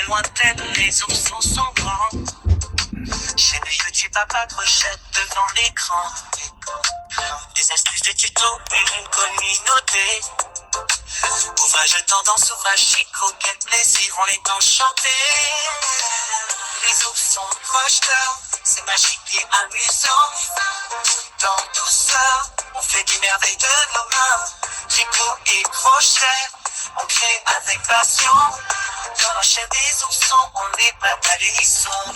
lointaine, les oursons sont grands. Chaîne YouTube à pas crochette devant l'écran. Des astuces de tutos et une communauté. Ouvrage tendance, ouvrage chico, quel plaisir, on est enchanté. Les oursons proches d'or, c'est magique et amusant. Tout en douceur, on fait des merveilles de nos mains. Tricot et crochet, on crée avec passion. Dans la chair des oursons, on n'est pas des hérissons.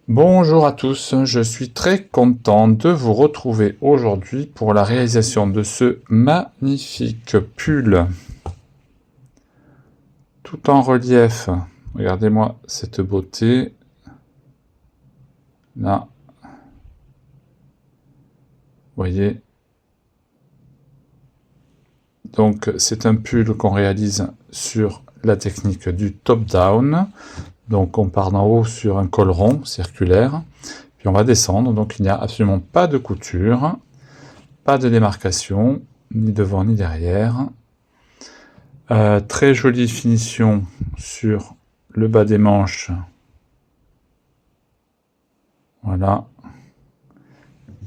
Bonjour à tous, je suis très content de vous retrouver aujourd'hui pour la réalisation de ce magnifique pull tout en relief. Regardez-moi cette beauté là, vous voyez, donc c'est un pull qu'on réalise sur la technique du top down. Donc on part d'en haut sur un col rond circulaire, puis on va descendre, donc il n'y a absolument pas de couture, pas de démarcation, ni devant ni derrière. Très jolie finition sur le bas des manches, voilà,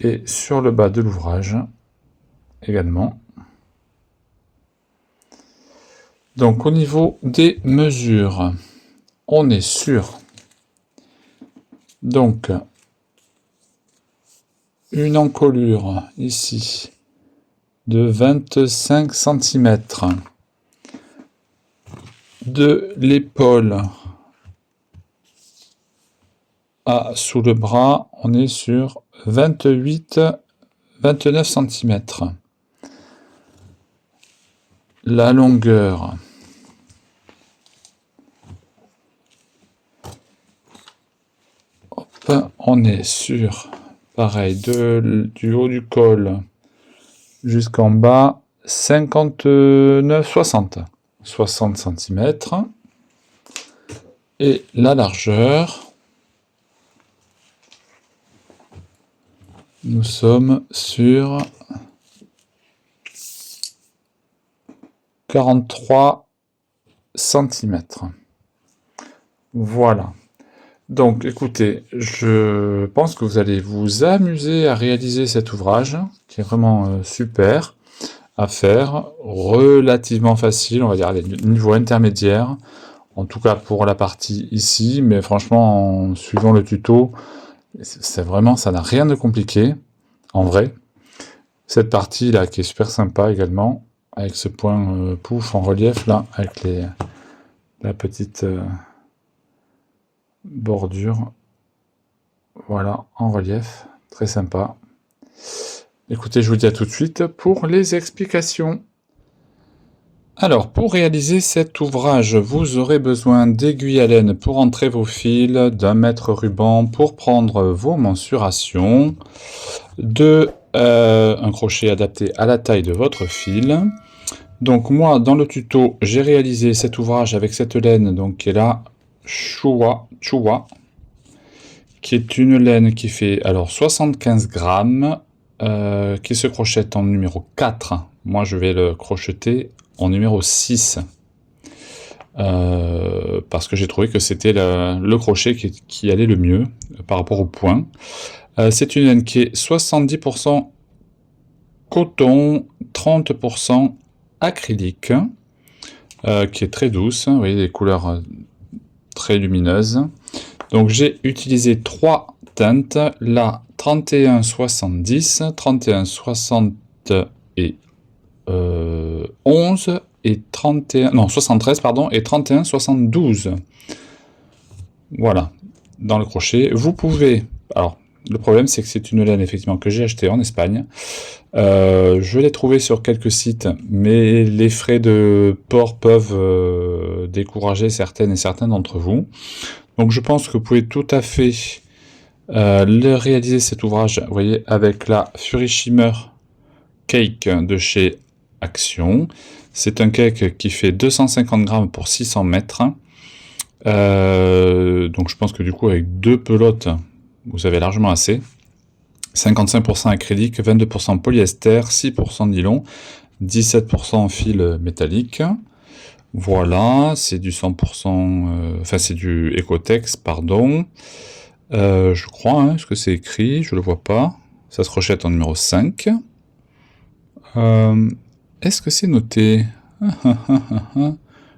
et sur le bas de l'ouvrage également. Donc au niveau des mesures, on est sur donc une encolure ici de 25 cm, de l'épaule à sous le bras, on est sur 29 cm. La longueur, on est sur, pareil, du haut du col jusqu'en bas, 60 cm. Et la largeur, nous sommes sur 43 cm. Voilà. Donc écoutez, je pense que vous allez vous amuser à réaliser cet ouvrage, qui est vraiment super à faire, relativement facile, on va dire, niveau intermédiaire, en tout cas pour la partie ici, mais franchement, en suivant le tuto, c'est vraiment, ça n'a rien de compliqué, en vrai. Cette partie là, qui est super sympa également, avec ce point pouf en relief là, avec la petite bordure, voilà, en relief, très sympa. Écoutez, je vous dis à tout de suite pour les explications. Alors, pour réaliser cet ouvrage, vous aurez besoin d'aiguilles à laine pour entrer vos fils, d'un mètre ruban pour prendre vos mensurations, un crochet adapté à la taille de votre fil. Donc moi, dans le tuto, j'ai réalisé cet ouvrage avec cette laine, donc qui est là, Chua, qui est une laine qui fait alors 75 grammes, qui se crochette en numéro 4. Moi, je vais le crocheter en numéro 6. Parce que j'ai trouvé que c'était le crochet qui allait le mieux par rapport au point. C'est une laine qui est 70% coton, 30% acrylique, qui est très douce. Vous voyez, des couleurs très lumineuses. Donc j'ai utilisé 3 teintes, la 3170, 3160 et 11 et 73 pardon, et 3172. Voilà, dans le crochet. Vous pouvez, alors le problème c'est que c'est une laine effectivement que j'ai acheté en Espagne. Je l'ai trouvé sur quelques sites, mais les frais de port peuvent décourager certaines et certains d'entre vous. Donc je pense que vous pouvez tout à fait réaliser cet ouvrage, vous voyez, avec la Fury Shimmer Cake de chez Action. C'est un cake qui fait 250 grammes pour 600 mètres. Donc je pense que du coup avec 2 pelotes, vous avez largement assez. 55% acrylique, 22% polyester, 6% nylon, 17% fil métallique. Voilà, c'est du 100%, enfin c'est du Ecotex, pardon. Je crois, hein, est-ce que c'est écrit? Je le vois pas. Ça se rechète en numéro 5. Est-ce que c'est noté?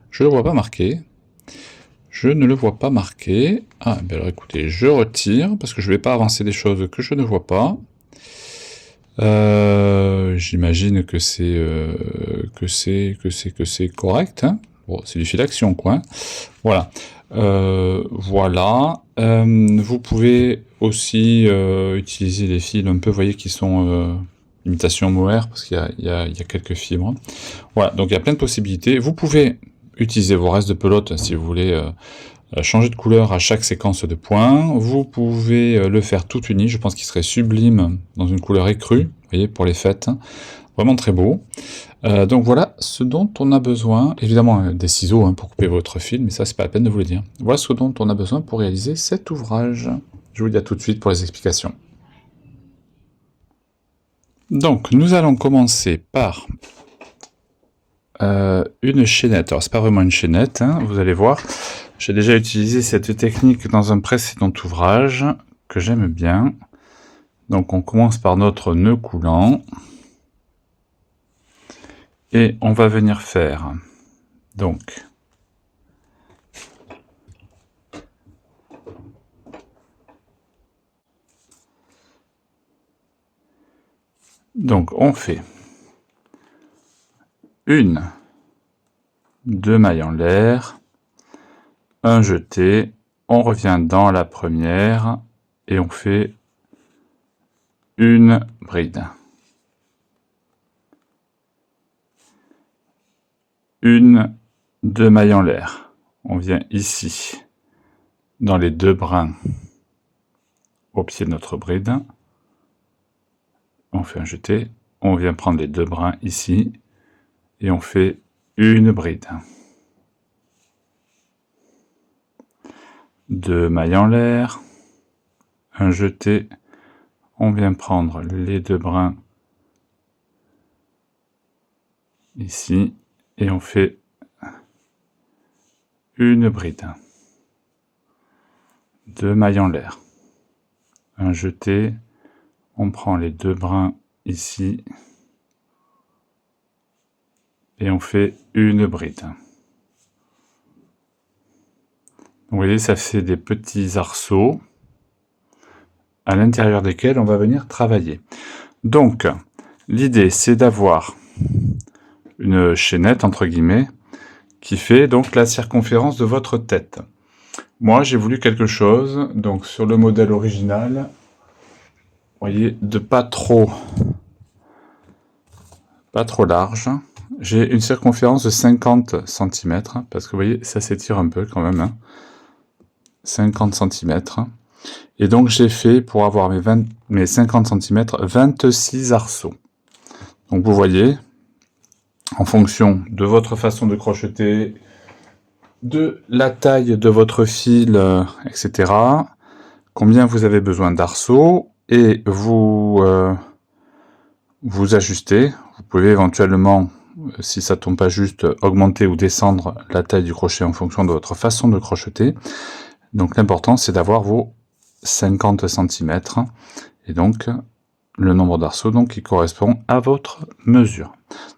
Je le vois pas marqué. Je ne le vois pas marqué. Ah, ben alors écoutez, je retire, parce que je vais pas avancer des choses que je ne vois pas. J'imagine que c'est correct, hein. Bon, c'est du fil d'action, quoi, hein. Voilà. Voilà. Vous pouvez aussi utiliser les fils un peu, vous voyez, qui sont imitation mohair, parce qu'il y a quelques fibres. Voilà, donc il y a plein de possibilités. Vous pouvez utiliser vos restes de pelote si vous voulez changer de couleur à chaque séquence de points. Vous pouvez le faire tout uni, je pense qu'il serait sublime dans une couleur écrue, vous voyez, pour les fêtes. Vraiment très beau. Donc voilà ce dont on a besoin. Évidemment, des ciseaux hein, pour couper votre fil, mais ça, c'est pas la peine de vous le dire. Voilà ce dont on a besoin pour réaliser cet ouvrage. Je vous dis à tout de suite pour les explications. Donc, nous allons commencer par une chaînette. Alors, c'est pas vraiment une chaînette, hein, vous allez voir. J'ai déjà utilisé cette technique dans un précédent ouvrage que j'aime bien. Donc, on commence par notre nœud coulant. Et on va venir faire, donc, on fait deux mailles en l'air, un jeté, on revient dans la première et on fait une bride. Deux mailles en l'air. On vient ici, dans les deux brins, au pied de notre bride. On fait un jeté, on vient prendre les deux brins ici, et on fait une bride. Deux mailles en l'air, un jeté, on vient prendre les deux brins ici, et on fait une bride. Deux mailles en l'air, un jeté, on prend les deux brins ici, et on fait une bride. Vous voyez, ça fait des petits arceaux à l'intérieur desquels on va venir travailler. Donc, l'idée, c'est d'avoir une chaînette, entre guillemets, qui fait donc la circonférence de votre tête. Moi, j'ai voulu quelque chose, donc sur le modèle original, vous voyez, de pas trop large. J'ai une circonférence de 50 cm, parce que vous voyez, ça s'étire un peu quand même, hein. 50 cm. Et donc j'ai fait, pour avoir mes 50 cm, 26 arceaux. Donc vous voyez, en fonction de votre façon de crocheter, de la taille de votre fil, etc., combien vous avez besoin d'arceaux, et vous ajustez. Vous pouvez éventuellement, si ça tombe pas juste, augmenter ou descendre la taille du crochet en fonction de votre façon de crocheter. Donc l'important, c'est d'avoir vos 50 cm, et donc le nombre d'arceaux donc, qui correspond à votre mesure.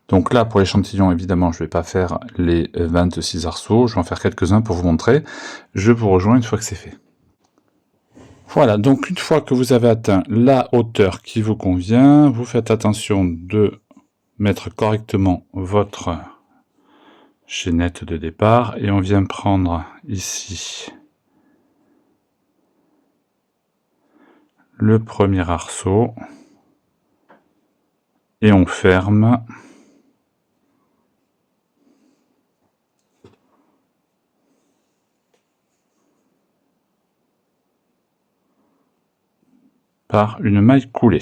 Donc là, pour l'échantillon, évidemment, je ne vais pas faire les 26 arceaux, je vais en faire quelques-uns pour vous montrer. Je vous rejoins une fois que c'est fait. Voilà, donc une fois que vous avez atteint la hauteur qui vous convient, vous faites attention de mettre correctement votre chaînette de départ, et on vient prendre ici le premier arceau, et on ferme. Par une maille coulée.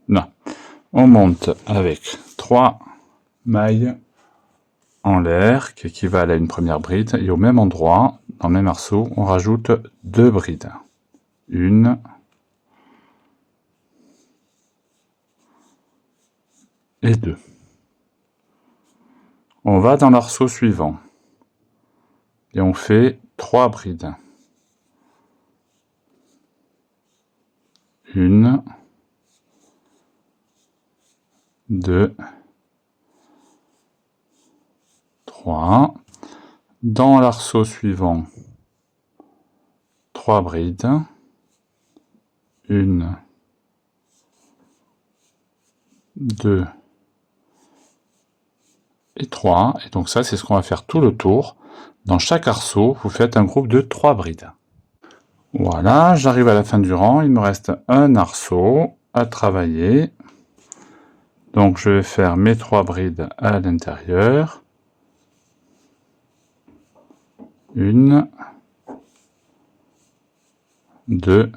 Non, on monte avec 3 mailles en l'air qui équivalent à une première bride, et au même endroit, dans le même arceau, on rajoute 2 brides. Une et 2. On va dans l'arceau suivant et on fait 3 brides. 1, 2, 3. Dans l'arceau suivant, 3 brides. 1, 2 et 3. Et donc ça, c'est ce qu'on va faire tout le tour. Dans chaque arceau, vous faites un groupe de 3 brides. Voilà, j'arrive à la fin du rang. Il me reste un arceau à travailler. Donc je vais faire mes 3 brides à l'intérieur. 1, 2,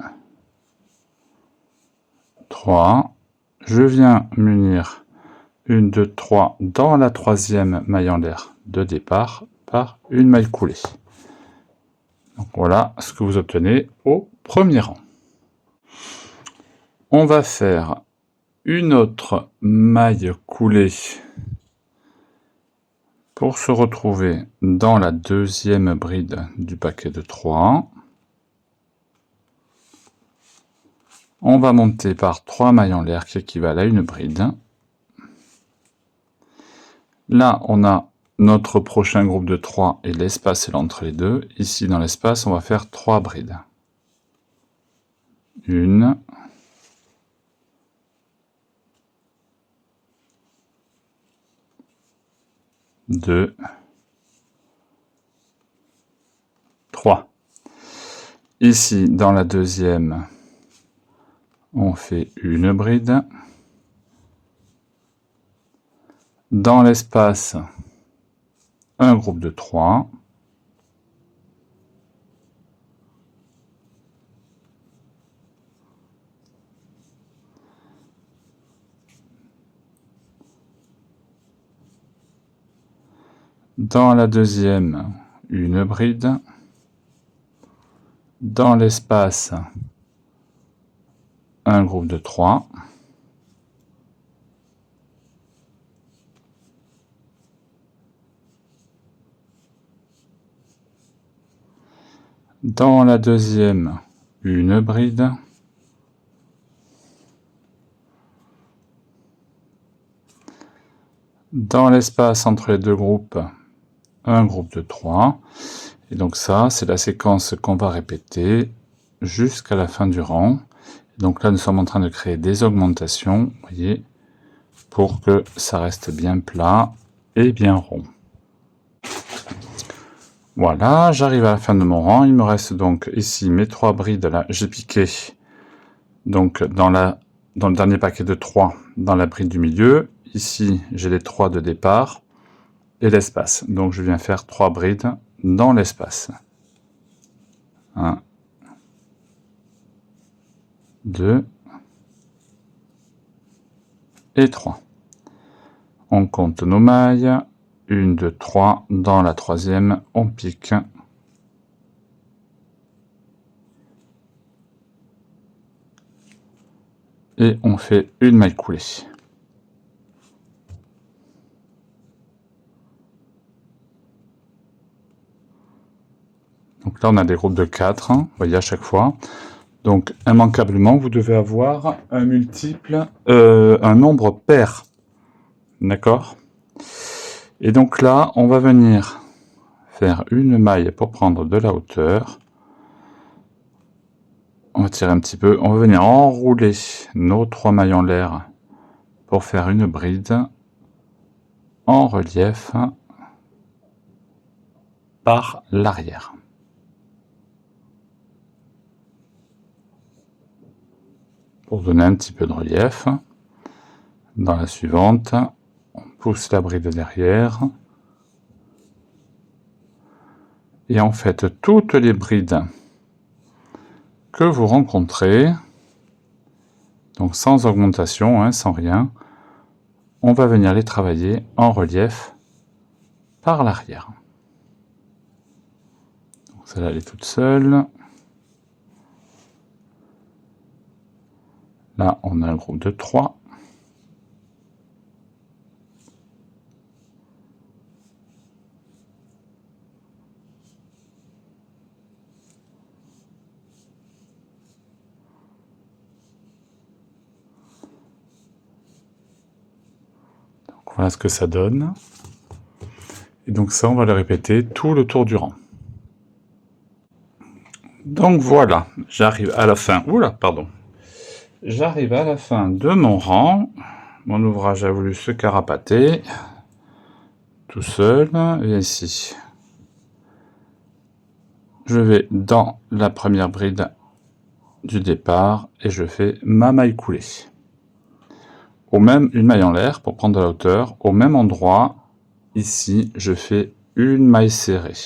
3. Je viens munir 1, 2, 3 dans la troisième maille en l'air de départ par une maille coulée. Donc voilà ce que vous obtenez au premier rang. On va faire une autre maille coulée pour se retrouver dans la deuxième bride du paquet de 3. On va monter par 3 mailles en l'air qui équivalent à une bride. Là, on a notre prochain groupe de 3 et l'espace est là entre les deux. Ici, dans l'espace, on va faire 3 brides. 1, 2, 3. Ici, dans la deuxième, on fait une bride. Dans l'espace, un groupe de 3. Dans la deuxième, une bride. Dans l'espace, un groupe de 3. Dans la deuxième, une bride. Dans l'espace entre les deux groupes, un groupe de 3. Et donc ça, c'est la séquence qu'on va répéter jusqu'à la fin du rang. Donc là, nous sommes en train de créer des augmentations, vous voyez, pour que ça reste bien plat et bien rond. Voilà, j'arrive à la fin de mon rang. Il me reste donc ici mes 3 brides. Là, j'ai piqué donc dans le dernier paquet de 3 dans la bride du milieu. Ici, j'ai les 3 de départ et l'espace. Donc je viens faire 3 brides dans l'espace. 1, 2 et 3. On compte nos mailles. 1, 2, 3. Dans la troisième, on pique. Et on fait une maille coulée. Donc là, on a des groupes de 4, vous voyez, à chaque fois. Donc, immanquablement, vous devez avoir un multiple, un nombre pair. D'accord? Et donc là, on va venir faire une maille pour prendre de la hauteur. On va tirer un petit peu. On va venir enrouler nos 3 mailles en l'air pour faire une bride en relief par l'arrière. Pour donner un petit peu de relief. Dans la suivante, on pousse la bride derrière. Et en fait, toutes les brides que vous rencontrez, donc sans augmentation, hein, sans rien, on va venir les travailler en relief par l'arrière. Celle-là, elle est toute seule. Là, on a un groupe de 3. Voilà ce que ça donne. Et donc ça, on va le répéter tout le tour du rang. Donc voilà, j'arrive à la fin. Oula, pardon. J'arrive à la fin de mon rang. Mon ouvrage a voulu se carapater tout seul. Et ici, je vais dans la première bride du départ et je fais ma maille coulée. Une maille en l'air pour prendre de la hauteur. Au même endroit, ici, je fais une maille serrée.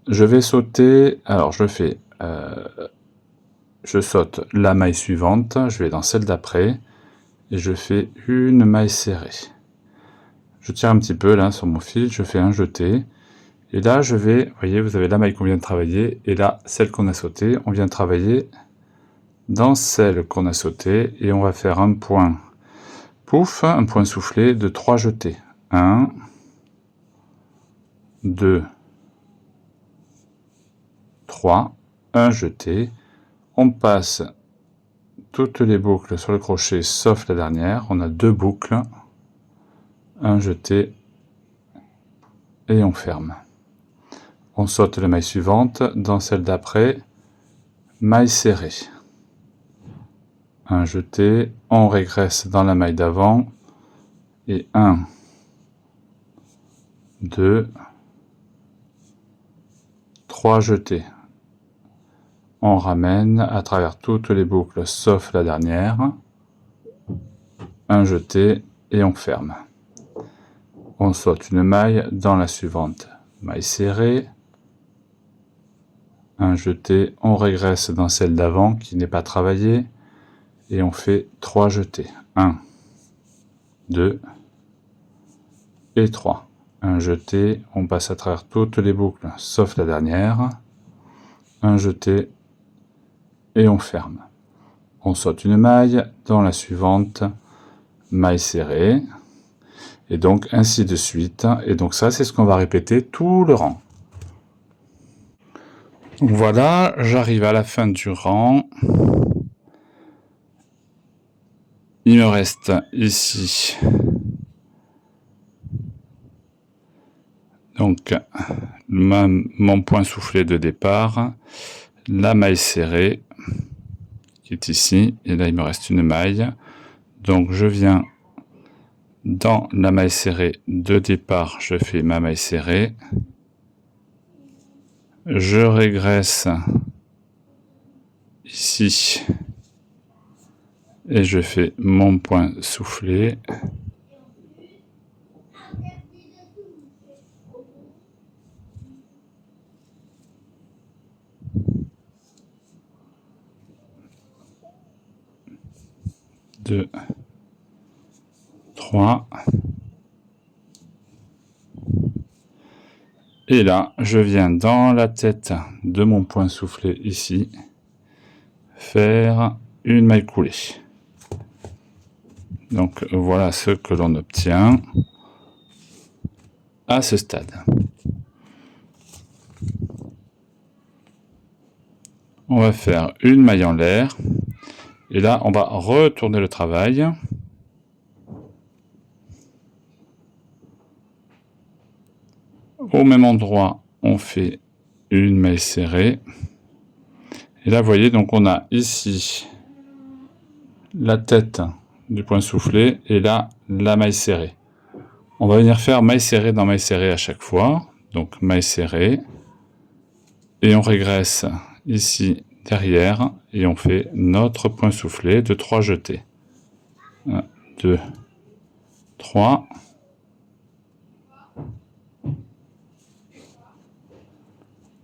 Je vais sauter, alors je saute la maille suivante, je vais dans celle d'après, et je fais une maille serrée. Je tire un petit peu là sur mon fil, je fais un jeté, et là je vais, vous voyez, vous avez la maille qu'on vient de travailler, et là, celle qu'on a sautée, on vient de travailler dans celle qu'on a sautée, et on va faire un point, pouf, un point soufflé de 3 jetés. 1, 2, 3, un jeté, on passe toutes les boucles sur le crochet sauf la dernière, on a 2 boucles, un jeté et on ferme. On saute la maille suivante, dans celle d'après, maille serrée, un jeté, on régresse dans la maille d'avant et 1, 2, 3 jetés. On ramène à travers toutes les boucles sauf la dernière, un jeté et on ferme. On saute une maille dans la suivante, maille serrée, un jeté, on régresse dans celle d'avant qui n'est pas travaillée et on fait 3 jetés. 1, 2 et 3. Un jeté, on passe à travers toutes les boucles sauf la dernière, un jeté et on ferme. On saute une maille dans la suivante, maille serrée, et donc ainsi de suite. Et donc ça, c'est ce qu'on va répéter tout le rang. Voilà, j'arrive à la fin du rang. Il me reste ici donc mon point soufflé de départ, la maille serrée qui est ici, et là il me reste une maille. Donc je viens dans la maille serrée de départ, je fais ma maille serrée, je régresse ici et je fais mon point soufflé. Deux, 3. Et là, je viens dans la tête de mon point soufflé ici, faire une maille coulée. Donc voilà ce que l'on obtient à ce stade. On va faire une maille en l'air. Et là, on va retourner le travail. Au même endroit, on fait une maille serrée. Et là, vous voyez, donc on a ici la tête du point soufflé et là, la maille serrée. On va venir faire maille serrée dans maille serrée à chaque fois. Donc maille serrée. Et on régresse ici derrière et on fait notre point soufflé de 3 jetés. 1, 2, 3.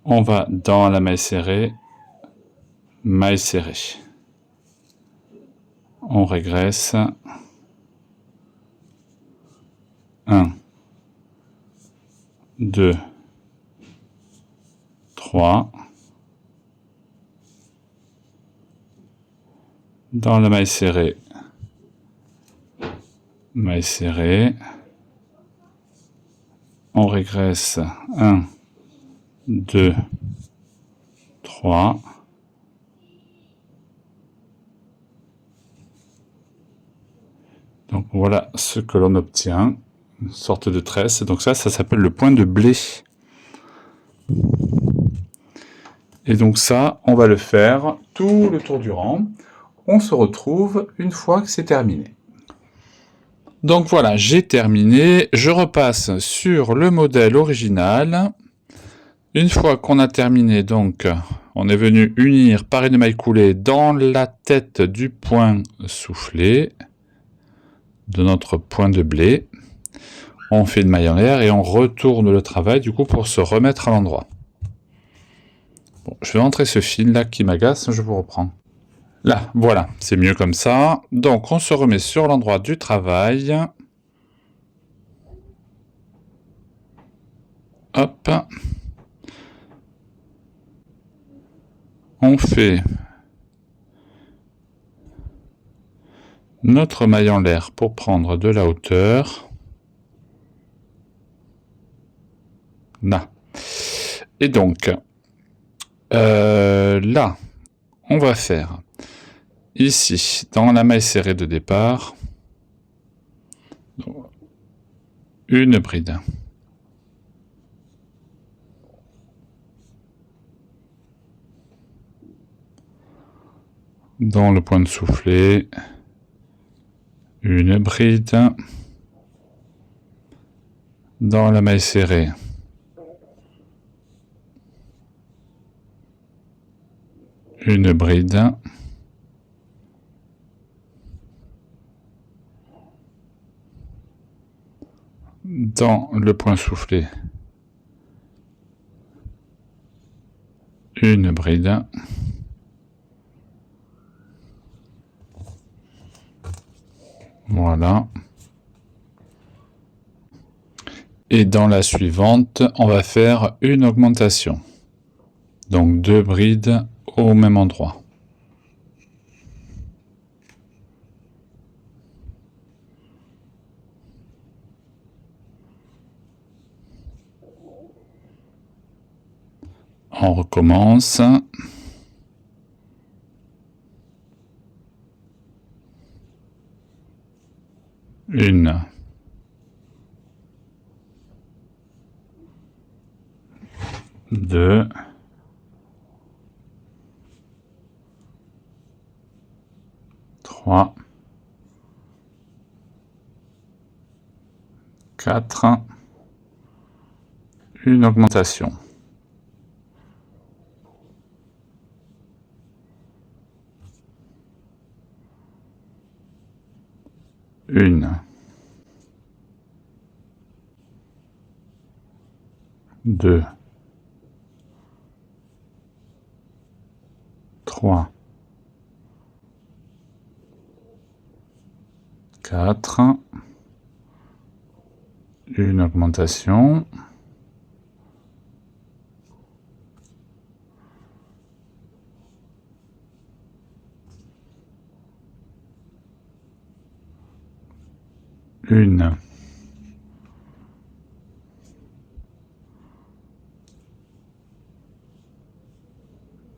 On va dans la maille serrée, on régresse, 1, 2, 3, dans la maille serrée, on régresse, 1, 2, 3, donc Voilà ce que l'on obtient, une sorte de tresse. Donc ça s'appelle le point de blé. Et donc ça, on va le faire tout le tour du rang. On se retrouve une fois que c'est terminé. Donc voilà, j'ai terminé. Je repasse sur le modèle original. Une fois qu'on a terminé, donc, on est venu unir par une maille coulée dans la tête du point soufflé de notre point de blé. On fait une maille en l'air et on retourne le travail du coup pour se remettre à l'endroit. Bon, je vais rentrer ce fil là qui m'agace, je vous reprends. Là, voilà, c'est mieux comme ça. Donc on se remet sur l'endroit du travail. Hop. On fait notre maille en l'air pour prendre de la hauteur. Là. Et donc, là, on va faire ici, dans la maille serrée de départ, une bride. Dans le point de soufflé, une bride. Dans la maille serrée, une bride. Dans le point soufflé, une bride. Voilà. Et dans la suivante, on va faire une augmentation. Donc 2 brides au même endroit. On recommence. Une. Deux. Trois. Quatre. Une augmentation. Une. Deux. Trois. Quatre. Une augmentation. Une.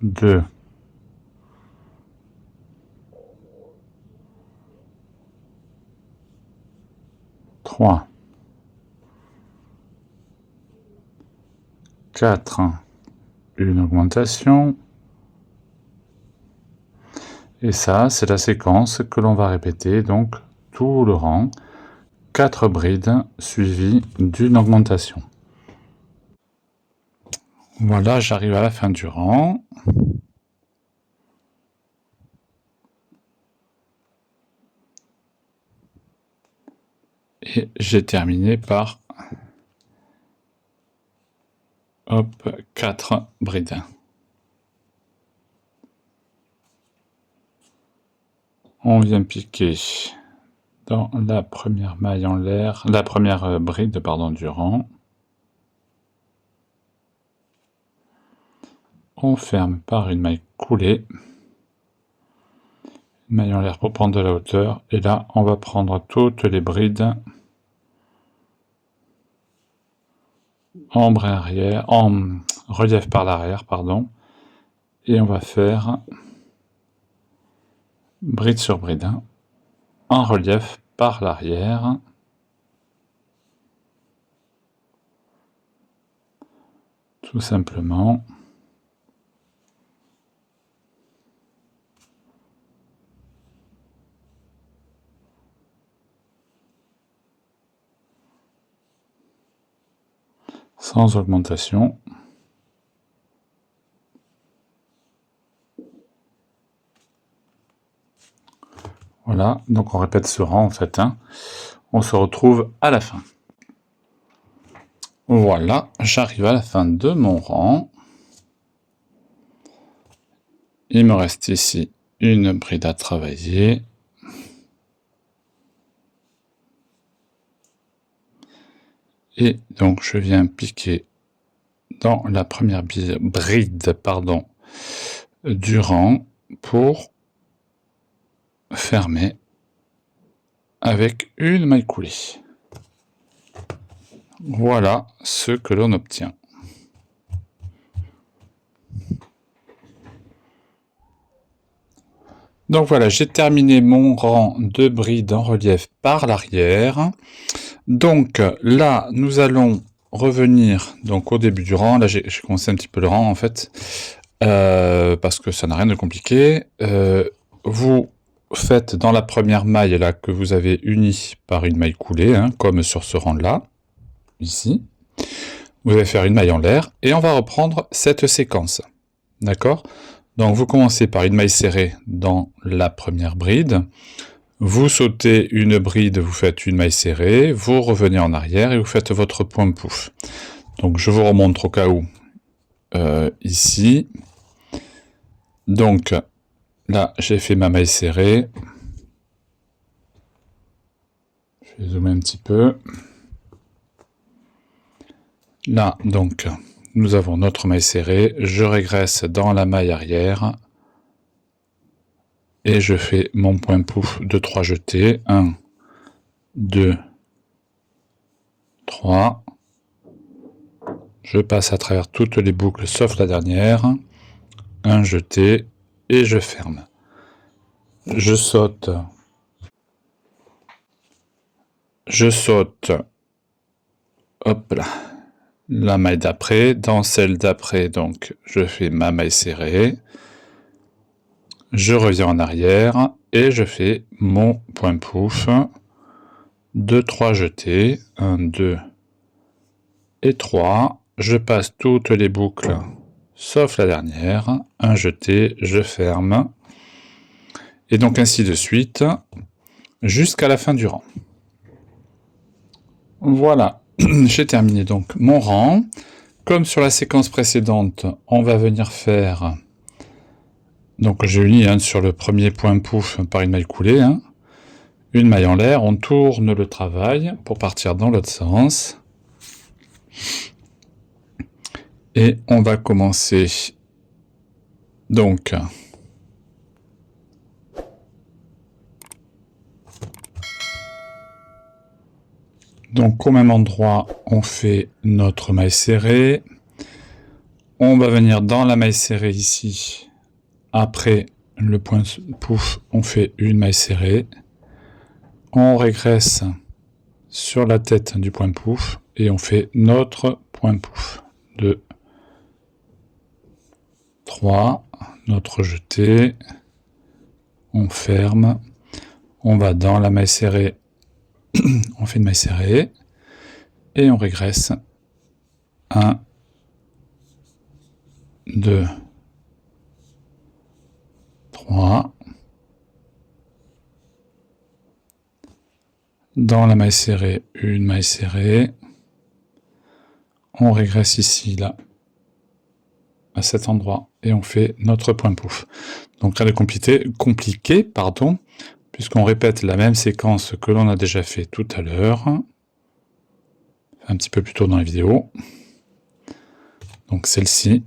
Deux. Trois. Quatre. Une augmentation. Et ça, c'est la séquence que l'on va répéter, donc tout le rang. 4 brides suivies d'une augmentation. Voilà, j'arrive à la fin du rang. Et j'ai terminé par 4 brides. On vient piquer dans la première maille en l'air, la première bride pardon, du rang. On ferme par une maille coulée, une maille en l'air pour prendre de la hauteur, et là on va prendre toutes les brides en brin arrière, en relief par l'arrière, pardon, et on va faire bride sur bride, en relief par l'arrière. Tout simplement. Sans augmentation. Voilà, donc on répète ce rang en fait. Hein. On se retrouve à la fin. Voilà, j'arrive à la fin de mon rang. Il me reste ici une bride à travailler. Et donc je viens piquer dans la première bride du rang pour fermer avec une maille coulée. Voilà ce que l'on obtient. Donc voilà, j'ai terminé mon rang de brides en relief par l'arrière. Donc là, nous allons revenir donc au début du rang. Là, j'ai commencé un petit peu le rang en fait, parce que ça n'a rien de compliqué. Vous faites dans la première maille là que vous avez unie par une maille coulée, hein, comme sur ce rang-là, ici. Vous allez faire une maille en l'air et on va reprendre cette séquence. D'accord ? Donc vous commencez par une maille serrée dans la première bride. Vous sautez une bride, vous faites une maille serrée, vous revenez en arrière et vous faites votre point pouf. Donc je vous remontre au cas où ici. Donc là j'ai fait ma maille serrée. Je vais zoomer un petit peu. Là donc nous avons notre maille serrée. Je régresse dans la maille arrière. Et je fais mon point pouf de 3 jetés. 1, 2, 3. Je passe à travers toutes les boucles sauf la dernière. Un jeté et je ferme. Je saute. Hop là. La maille d'après. Dans celle d'après, donc, je fais ma maille serrée. Je reviens en arrière et je fais mon point pouf de 3 jetés. 1, 2 et 3. Je passe toutes les boucles sauf la dernière. Un jeté, je ferme. Et donc ainsi de suite jusqu'à la fin du rang. Voilà, j'ai terminé donc mon rang. Comme sur la séquence précédente, on va venir faire... Donc j'ai uni sur le premier point pouf par une maille coulée. Hein. Une maille en l'air, on tourne le travail pour partir dans l'autre sens. Et on va commencer donc au même endroit, on fait notre maille serrée. On va venir dans la maille serrée ici. Après le point pouf, on fait une maille serrée. On régresse sur la tête du point pouf et on fait notre point pouf. 2, 3, notre jeté. On ferme. On va dans la maille serrée. On fait une maille serrée. Et on régresse. 1, 2, 3. Dans la maille serrée, une maille serrée. On régresse ici, là, à cet endroit, et on fait notre point pouf. Donc rien de compliqué, puisqu'on répète la même séquence que l'on a déjà fait tout à l'heure, un petit peu plus tôt dans la vidéo. Donc celle-ci.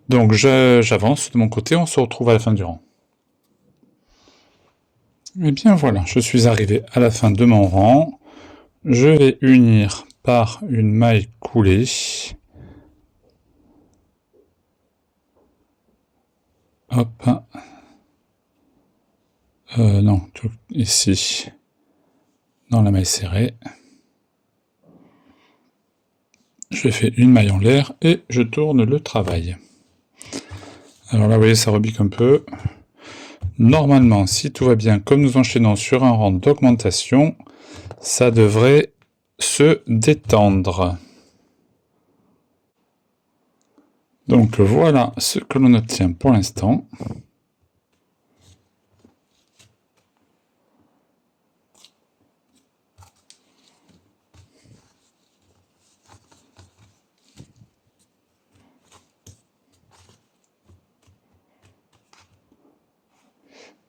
Donc j'avance de mon côté, on se retrouve à la fin du rang. Et bien voilà, je suis arrivé à la fin de mon rang. Je vais unir par une maille coulée. Hop. Non, tout ici, dans la maille serrée. Je fais une maille en l'air et je tourne le travail. Alors là, vous voyez, ça rebique un peu. Normalement, si tout va bien, comme nous enchaînons sur un rang d'augmentation, ça devrait se détendre. Donc voilà ce que l'on obtient pour l'instant.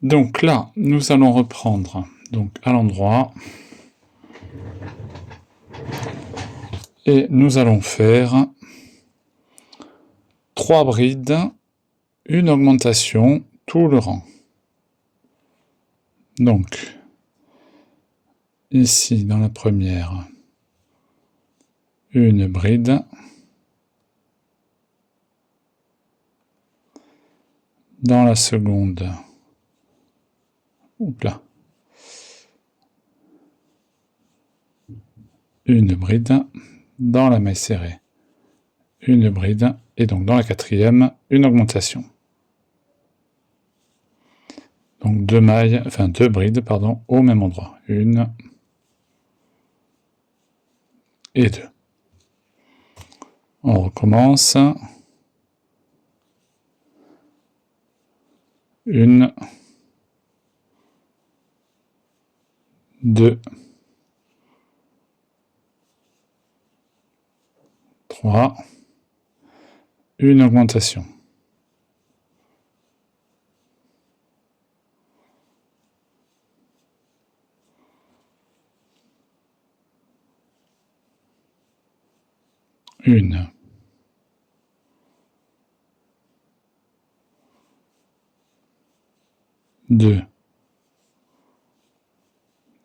Donc là, nous allons reprendre donc à l'endroit et nous allons faire 3 brides, une augmentation, tout le rang. Donc, ici dans la première, une bride. Dans la seconde, une bride. Dans la maille serrée, une bride. Et donc dans la quatrième, une augmentation. Donc deux brides, pardon, au même endroit. Une et deux. On recommence. Une, deux, trois, une augmentation. Une, deux,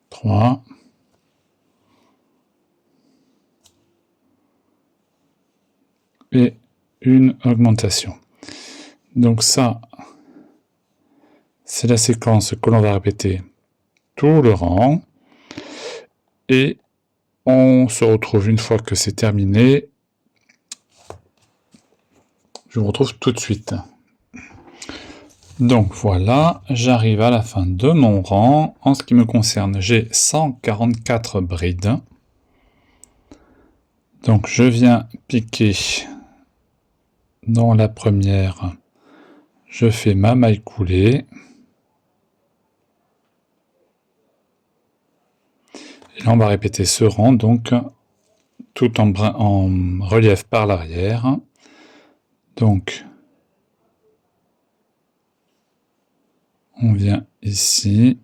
trois, et une augmentation. Donc ça, c'est la séquence que l'on va répéter tout le rang. Et on se retrouve une fois que c'est terminé. Je vous retrouve tout de suite. Donc voilà, j'arrive à la fin de mon rang. En ce qui me concerne, j'ai 144 brides. Donc je viens piquer dans la première, je fais ma maille coulée. Et là on va répéter ce rang, donc tout en relief par l'arrière. Donc on vient ici.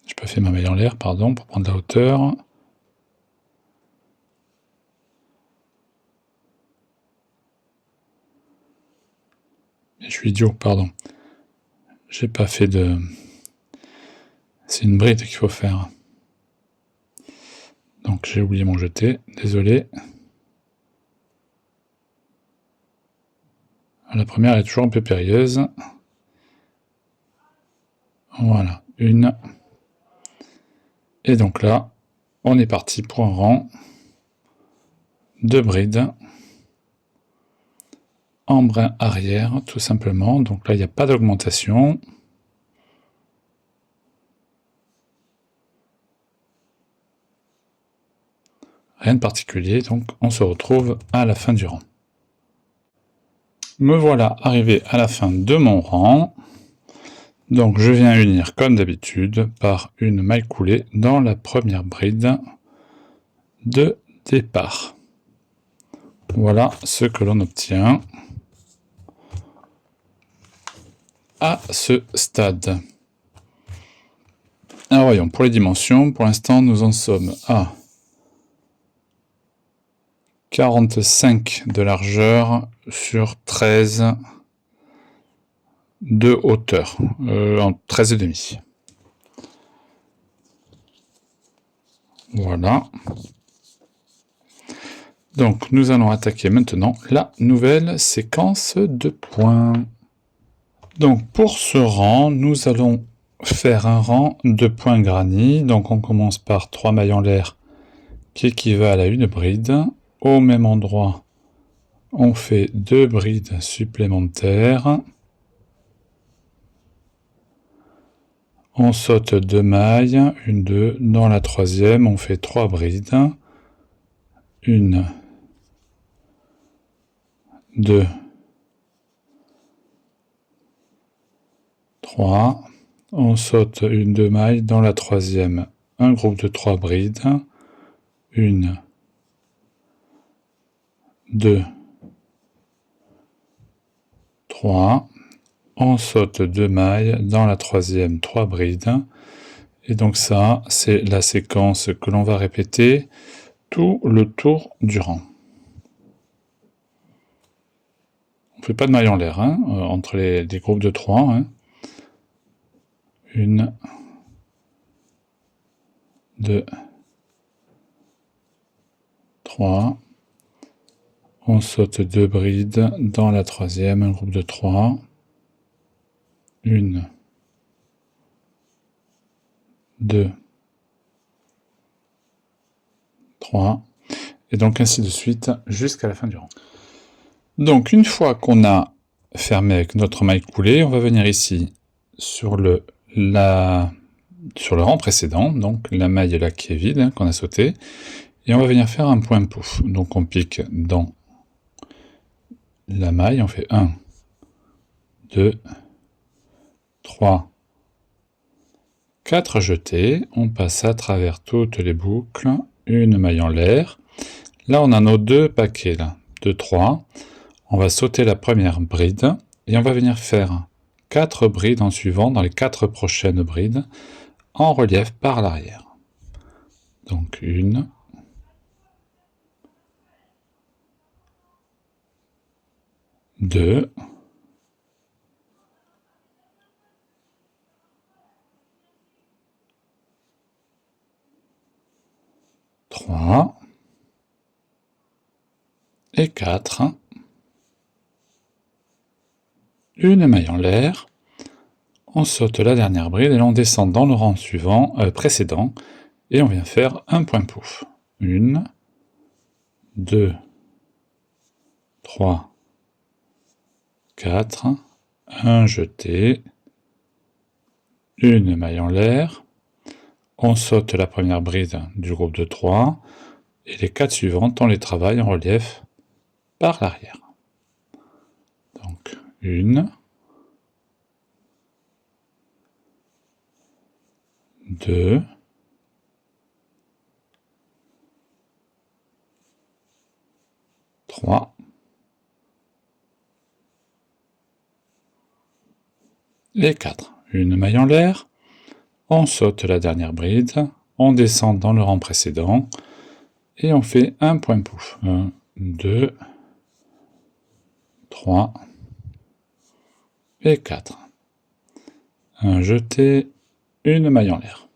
Je peux faire ma maille en l'air, pardon, pour prendre la hauteur. Je suis idiot, pardon. J'ai pas fait de... C'est une bride qu'il faut faire. Donc j'ai oublié mon jeté, désolé. La première est toujours un peu périlleuse. Voilà, une. Et donc là, on est parti pour un rang de brides en brin arrière, tout simplement. Donc là, il n'y a pas d'augmentation. Rien de particulier, donc on se retrouve à la fin du rang. Me voilà arrivé à la fin de mon rang. Donc je viens unir comme d'habitude par une maille coulée dans la première bride de départ. Voilà ce que l'on obtient à ce stade. Alors voyons, pour les dimensions, pour l'instant nous en sommes à 45 de largeur sur 13 de hauteur, en 13,5. Voilà. Donc nous allons attaquer maintenant la nouvelle séquence de points. Donc pour ce rang, nous allons faire un rang de points granit. Donc on commence par 3 mailles en l'air qui équivalent à une bride. Au même endroit, on fait 2 brides supplémentaires. On saute 2 mailles, 1, 2. Dans la troisième, on fait 3 brides. 1, 2, 3. On saute 1, 2 mailles. Dans la troisième, un groupe de 3 brides. 1, 2, 3. On saute 2 mailles. Dans la troisième, 3 brides. Et donc ça, c'est la séquence que l'on va répéter tout le tour du rang. On ne fait pas de maille en l'air entre les groupes de 3. 1, 2, 3. On saute 2 brides. Dans la troisième, un groupe de 3. 1, 2, 3. Et donc ainsi de suite jusqu'à la fin du rang. Donc une fois qu'on a fermé avec notre maille coulée, on va venir ici sur le rang précédent, donc la maille là qui est vide, qu'on a sauté, et on va venir faire un point pouf. Donc on pique dans la maille, on fait 1, 2, 3, 4 jetés, on passe à travers toutes les boucles, une maille en l'air. Là on a nos 2 paquets là, de 3. On va sauter la première bride et on va venir faire 4 brides en suivant dans les 4 prochaines brides en relief par l'arrière. Donc 1, 2, 3 et 4. Une maille en l'air. On saute la dernière bride et là on descend dans le rang précédent et on vient faire un point pouf. 1, 2, 3, 4, un jeté, une maille en l'air, on saute la première bride du groupe de 3 et les 4 suivantes on les travaille en relief par l'arrière. Donc 1, 2, 3, et 4. Une maille en l'air, on saute la dernière bride, on descend dans le rang précédent et on fait un point pouf. 1, 2, 3 et 4. Un jeté, une maille en l'air.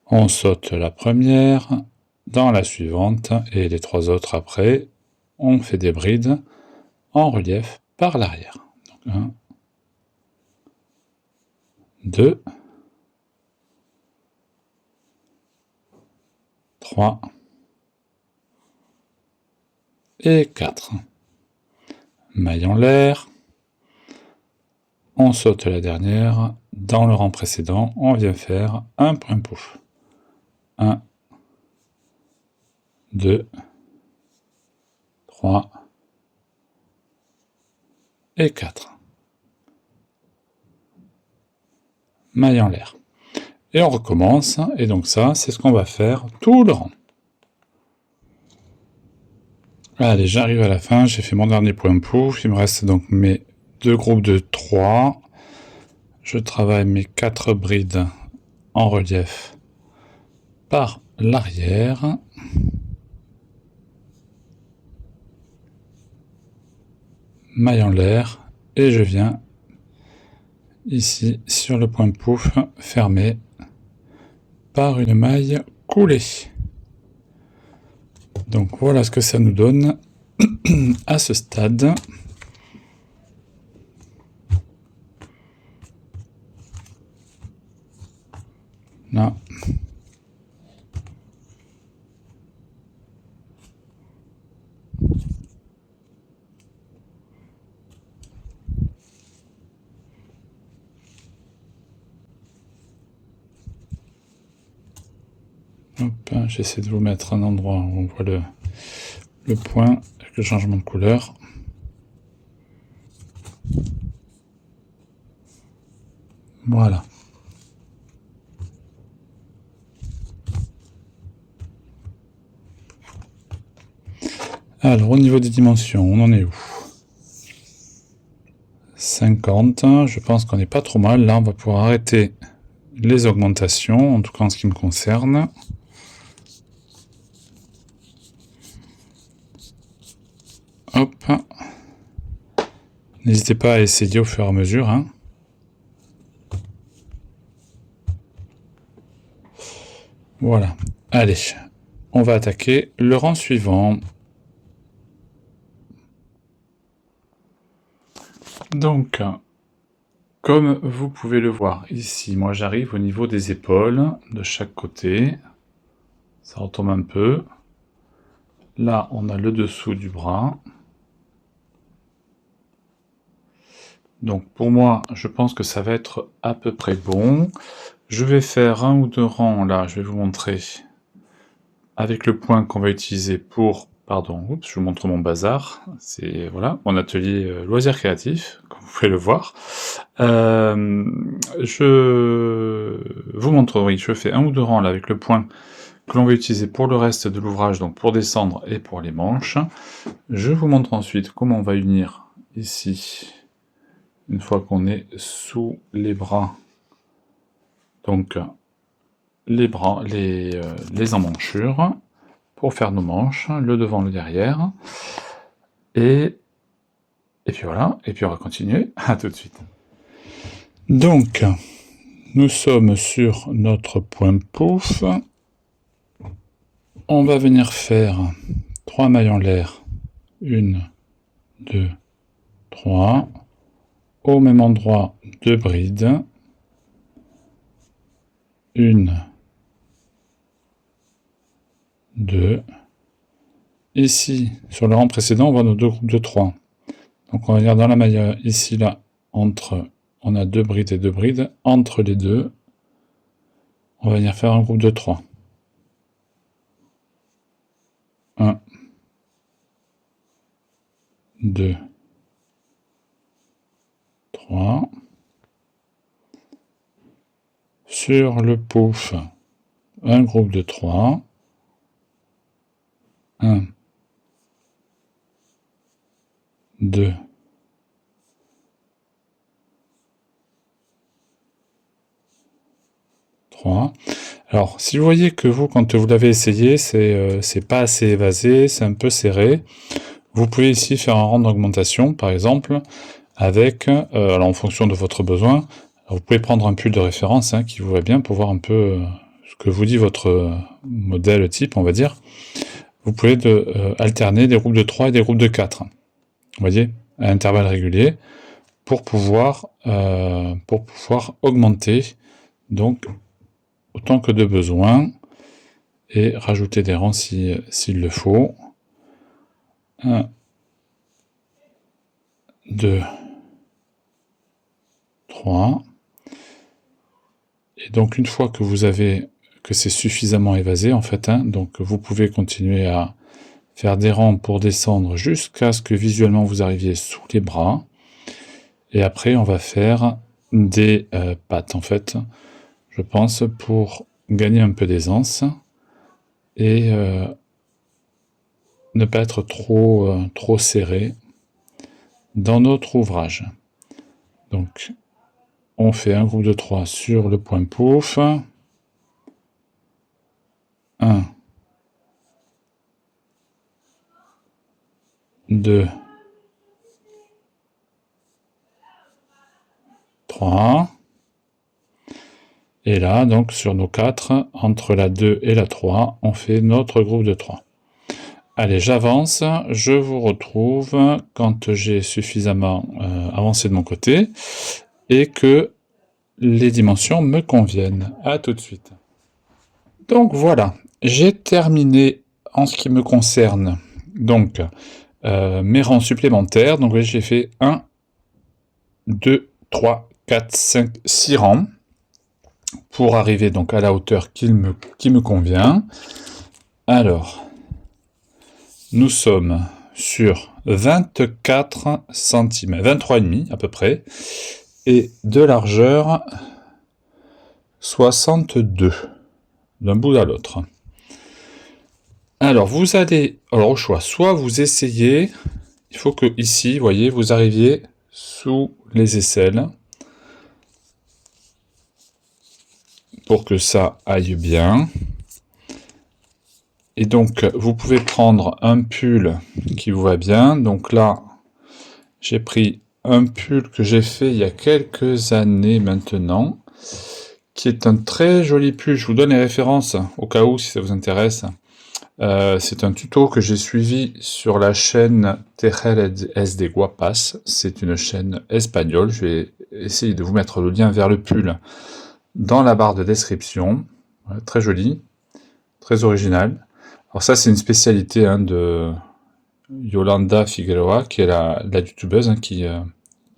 On saute la première, dans la suivante et les 3 autres après, on fait des brides en relief par l'arrière. Donc 1, 2, 3 et 4. Maille en l'air, on saute la dernière, dans le rang précédent, on vient faire un point pouf. 1, 2, 3 et 4. Maille en l'air. Et on recommence, et donc ça, c'est ce qu'on va faire tout le rang. Allez, j'arrive à la fin, j'ai fait mon dernier point pouf, il me reste donc mes 2 groupes de 3. Je travaille mes 4 brides en relief par l'arrière. Maille en l'air, et je viens ici sur le point pouf fermé par une maille coulée. Donc voilà ce que ça nous donne à ce stade. Là. Hop, j'essaie de vous mettre un endroit où on voit le point avec le changement de couleur. Voilà. Alors, au niveau des dimensions, on en est où? 50, je pense qu'on n'est pas trop mal. Là, on va pouvoir arrêter les augmentations, en tout cas en ce qui me concerne. Hop. N'hésitez pas à essayer au fur et à mesure. Hein. Voilà. Allez, on va attaquer le rang suivant. Donc, comme vous pouvez le voir ici, moi j'arrive au niveau des épaules de chaque côté. Ça retombe un peu. Là, on a le dessous du bras. Donc pour moi, je pense que ça va être à peu près bon. Je vais faire un ou deux rangs, là, je vais vous montrer, avec le point qu'on va utiliser pour... Pardon, oups, je vous montre mon bazar. C'est, voilà, mon atelier loisirs créatifs, comme vous pouvez le voir. Je vous montre, oui, je fais un ou deux rangs, là, avec le point que l'on va utiliser pour le reste de l'ouvrage, donc pour descendre et pour les manches. Je vous montre ensuite comment on va unir ici, une fois qu'on est sous les bras, donc les bras, les emmanchures, pour faire nos manches, le devant, le derrière, et puis voilà, et puis on va continuer, à tout de suite. Donc, nous sommes sur notre point pouf, on va venir faire 3 mailles en l'air, 1, 2, 3, au même endroit 2 brides, 1, 2, ici, sur le rang précédent, on voit nos deux groupes de 3. Donc on va venir dans la maille ici, là, entre, on a 2 brides et 2 brides, entre les deux, on va venir faire un groupe de 3. 1, 2, 3. Sur le pouf, un groupe de 3. 1, 2, 3. Alors, si vous voyez que vous, quand vous l'avez essayé, c'est pas assez évasé, c'est un peu serré, vous pouvez ici faire un rang d'augmentation, par exemple, avec, alors en fonction de votre besoin, vous pouvez prendre un pull de référence hein, qui vous va bien pour voir un peu ce que vous dit votre modèle type, on va dire. Vous pouvez alterner des groupes de 3 et des groupes de 4, vous voyez, à intervalles réguliers, pour pouvoir augmenter, donc, autant que de besoin, et rajouter des rangs s'il le faut. 1, 2, 3. Et donc une fois que vous avez, que c'est suffisamment évasé en fait, hein, donc vous pouvez continuer à faire des rangs pour descendre jusqu'à ce que visuellement vous arriviez sous les bras. Et après on va faire des pattes en fait, je pense, pour gagner un peu d'aisance et ne pas être trop serré dans notre ouvrage. Donc on fait un groupe de 3 sur le point pouf. 1, 2, 3. Et là, donc sur nos 4, entre la 2 et la 3, on fait notre groupe de 3. Allez, j'avance, je vous retrouve quand j'ai suffisamment avancé de mon côté et que les dimensions me conviennent. À tout de suite. Donc voilà, j'ai terminé en ce qui me concerne. Donc, mes rangs supplémentaires. Donc, j'ai fait 1, 2, 3, 4, 5, 6 rangs pour arriver donc à la hauteur qui me convient. Alors, nous sommes sur 24 cm, 23,5 à peu près, et de largeur 62, d'un bout à l'autre. Alors, vous allez, au choix, soit vous essayez, il faut que ici, vous voyez, vous arriviez sous les aisselles, pour que ça aille bien. Et donc, vous pouvez prendre un pull qui vous va bien. Donc là, j'ai pris un pull que j'ai fait il y a quelques années maintenant, qui est un très joli pull. Je vous donne les références au cas où, si ça vous intéresse. C'est un tuto que j'ai suivi sur la chaîne Tejer es de Guapas. C'est une chaîne espagnole. Je vais essayer de vous mettre le lien vers le pull dans la barre de description. Ouais, très joli, très original. Alors ça, c'est une spécialité de Yolanda Figueroa, qui est la youtubeuse qui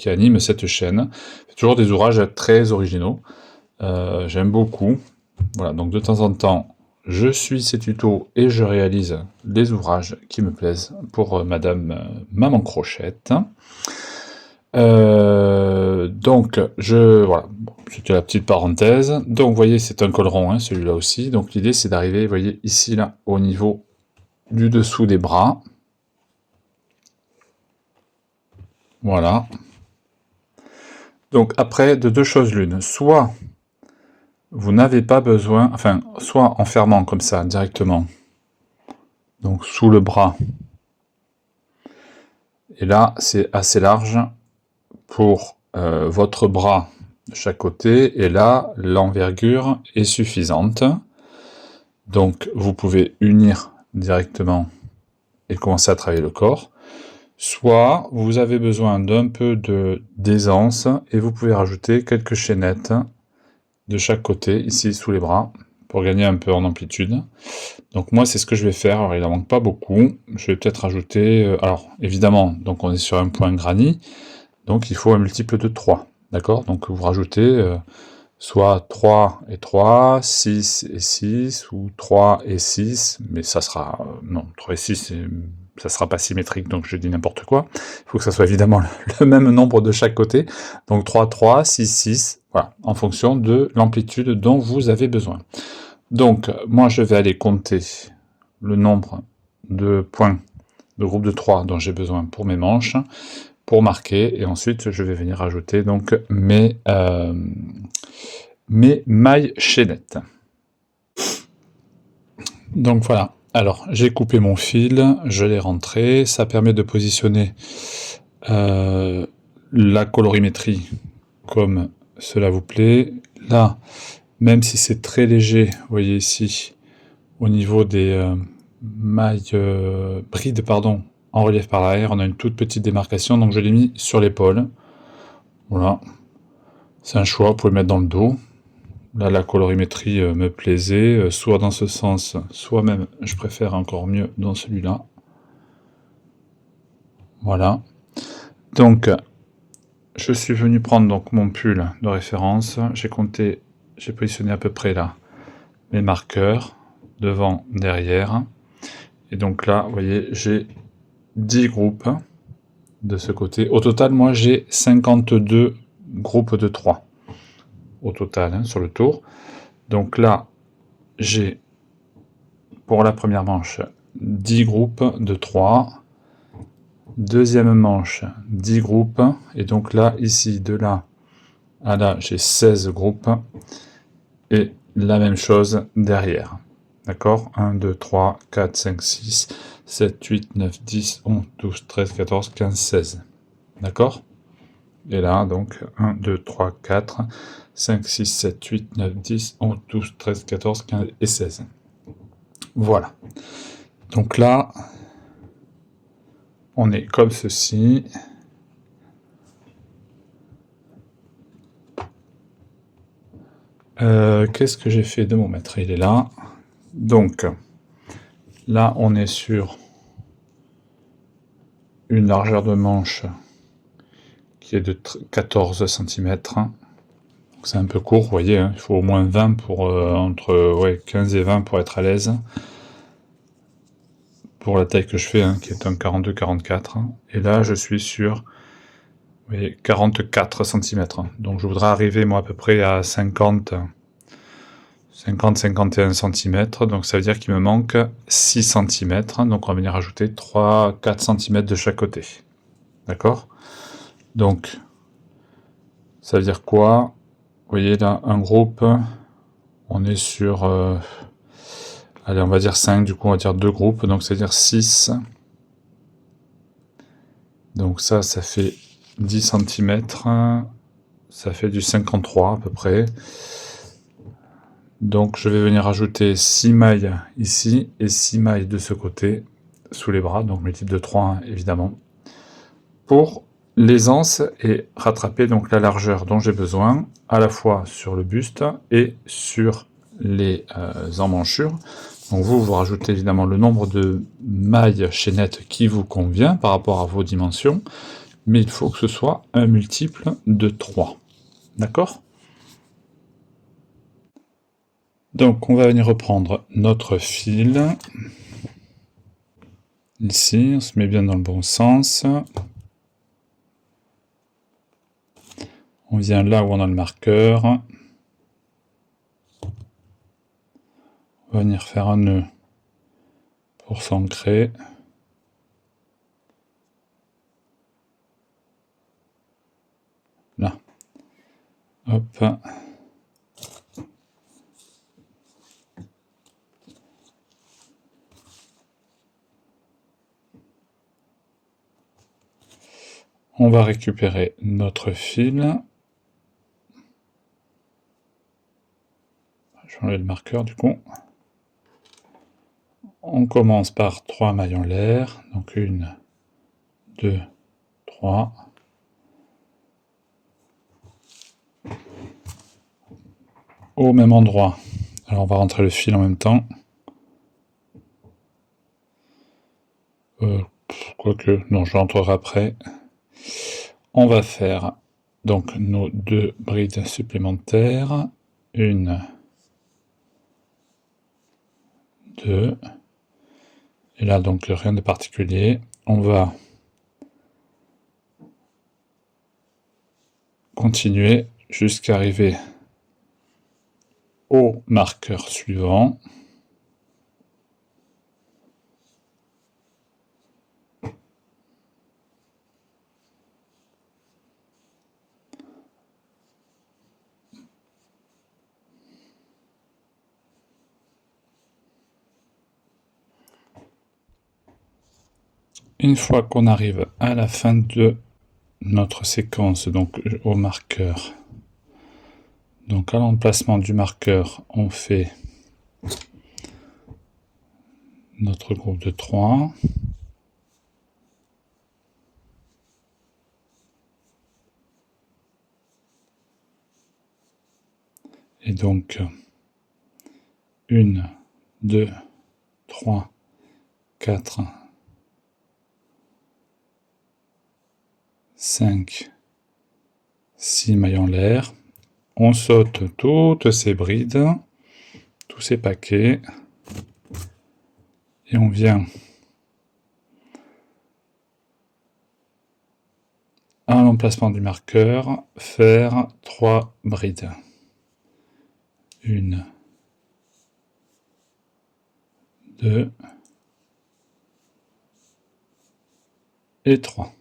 anime cette chaîne. C'est toujours des ouvrages très originaux. J'aime beaucoup. Voilà, donc de temps en temps, je suis ces tutos et je réalise des ouvrages qui me plaisent pour Madame Maman Crochette. Donc, voilà, c'était la petite parenthèse. Donc, vous voyez, c'est un col rond, celui-là aussi. Donc, l'idée, c'est d'arriver, vous voyez, ici, là, au niveau du dessous des bras. Voilà. Donc, après, de deux choses l'une. Soit, vous n'avez pas besoin, enfin, soit en fermant comme ça, directement. Donc, sous le bras. Et là, c'est assez large pour votre bras de chaque côté, et là, l'envergure est suffisante. Donc, vous pouvez unir directement et commencer à travailler le corps. Soit, vous avez besoin d'un peu d'aisance, et vous pouvez rajouter quelques chaînettes de chaque côté, ici sous les bras, pour gagner un peu en amplitude. Donc moi, c'est ce que je vais faire. Alors, il n'en manque pas beaucoup. Je vais peut-être rajouter... alors, évidemment, donc on est sur un point granit, donc il faut un multiple de 3. D'accord? Donc vous rajoutez soit 3 et 3, 6 et 6, ou 3 et 6, mais ça sera... non, 3 et 6, ça sera pas symétrique, donc je dis n'importe quoi. Il faut que ça soit évidemment le même nombre de chaque côté. Donc 3, 3, 6, 6, voilà, en fonction de l'amplitude dont vous avez besoin. Donc, moi, je vais aller compter le nombre de points de groupe de 3 dont j'ai besoin pour mes manches, pour marquer, et ensuite, je vais venir ajouter donc mes mailles chaînettes. Donc voilà, alors j'ai coupé mon fil, je l'ai rentré, ça permet de positionner la colorimétrie comme cela vous plaît. Là, même si c'est très léger, vous voyez ici, au niveau des mailles, brides, pardon, en relief par l'arrière, on a une toute petite démarcation, donc je l'ai mis sur l'épaule. Voilà, c'est un choix, vous pouvez le mettre dans le dos. Là, la colorimétrie me plaisait, soit dans ce sens, soit même, je préfère encore mieux dans celui-là. Voilà. Donc, je suis venu prendre donc mon pull de référence. J'ai compté, j'ai positionné à peu près là mes marqueurs, devant, derrière. Et donc là, vous voyez, j'ai 10 groupes de ce côté. Au total, moi, j'ai 52 groupes de 3. Au total, sur le tour. Donc là, j'ai, pour la première manche, 10 groupes de 3. Deuxième manche, 10 groupes. Et donc là, ici, de là à là, j'ai 16 groupes. Et la même chose derrière. D'accord? 1, 2, 3, 4, 5, 6, 7, 8, 9, 10, 11, 12, 13, 14, 15, 16. D'accord? Et là, donc, 1, 2, 3, 4, 5, 6, 7, 8, 9, 10, 11, 12, 13, 14, 15 et 16. Voilà. Donc là, on est comme ceci. Qu'est-ce que j'ai fait de mon mètre? Il est là. Donc, là, on est sur une largeur de manche qui est de 14 cm. C'est un peu court, vous voyez, hein. Il faut au moins 20 pour entre 15 et 20 pour être à l'aise. Pour la taille que je fais, hein, qui est un 42-44. Et là, je suis sur 44 cm. Donc je voudrais arriver, moi, à peu près à 50-51 cm. Donc ça veut dire qu'il me manque 6 cm. Donc on va venir ajouter 3-4 cm de chaque côté. D'accord? Donc, ça veut dire quoi? Vous voyez là, un groupe, on est sur... allez, on va dire 5, du coup on va dire 2 groupes, donc c'est-à-dire 6. Donc ça fait 10 cm, ça fait du 53 à peu près. Donc je vais venir ajouter 6 mailles ici et 6 mailles de ce côté, sous les bras, donc multiple de 3 hein, évidemment, pour l'aisance et rattraper donc la largeur dont j'ai besoin, à la fois sur le buste et sur les emmanchures. Donc vous rajoutez évidemment le nombre de mailles chaînettes qui vous convient par rapport à vos dimensions, mais il faut que ce soit un multiple de 3. D'accord? Donc on va venir reprendre notre fil. Ici, on se met bien dans le bon sens. On vient là où on a le marqueur. On va venir faire un nœud pour s'ancrer. Là. Hop. On va récupérer notre fil. Je vais enlever le marqueur du coup. On commence par 3 mailles en l'air. Donc 1, 2, 3. Au même endroit. Alors on va rentrer le fil en même temps. Quoique, non, je rentrerai après. On va faire donc nos 2 brides supplémentaires. 1, 2. Et là, donc, rien de particulier. On va continuer jusqu'à arriver au marqueur suivant. Une fois qu'on arrive à la fin de notre séquence, donc au marqueur, donc à l'emplacement du marqueur, on fait notre groupe de 3. Et donc, 1, 2, 3, 4, 5, 6 mailles en l'air. On saute toutes ces brides, tous ces paquets, et on vient à l'emplacement du marqueur faire 3 brides. 1, 2 et 3.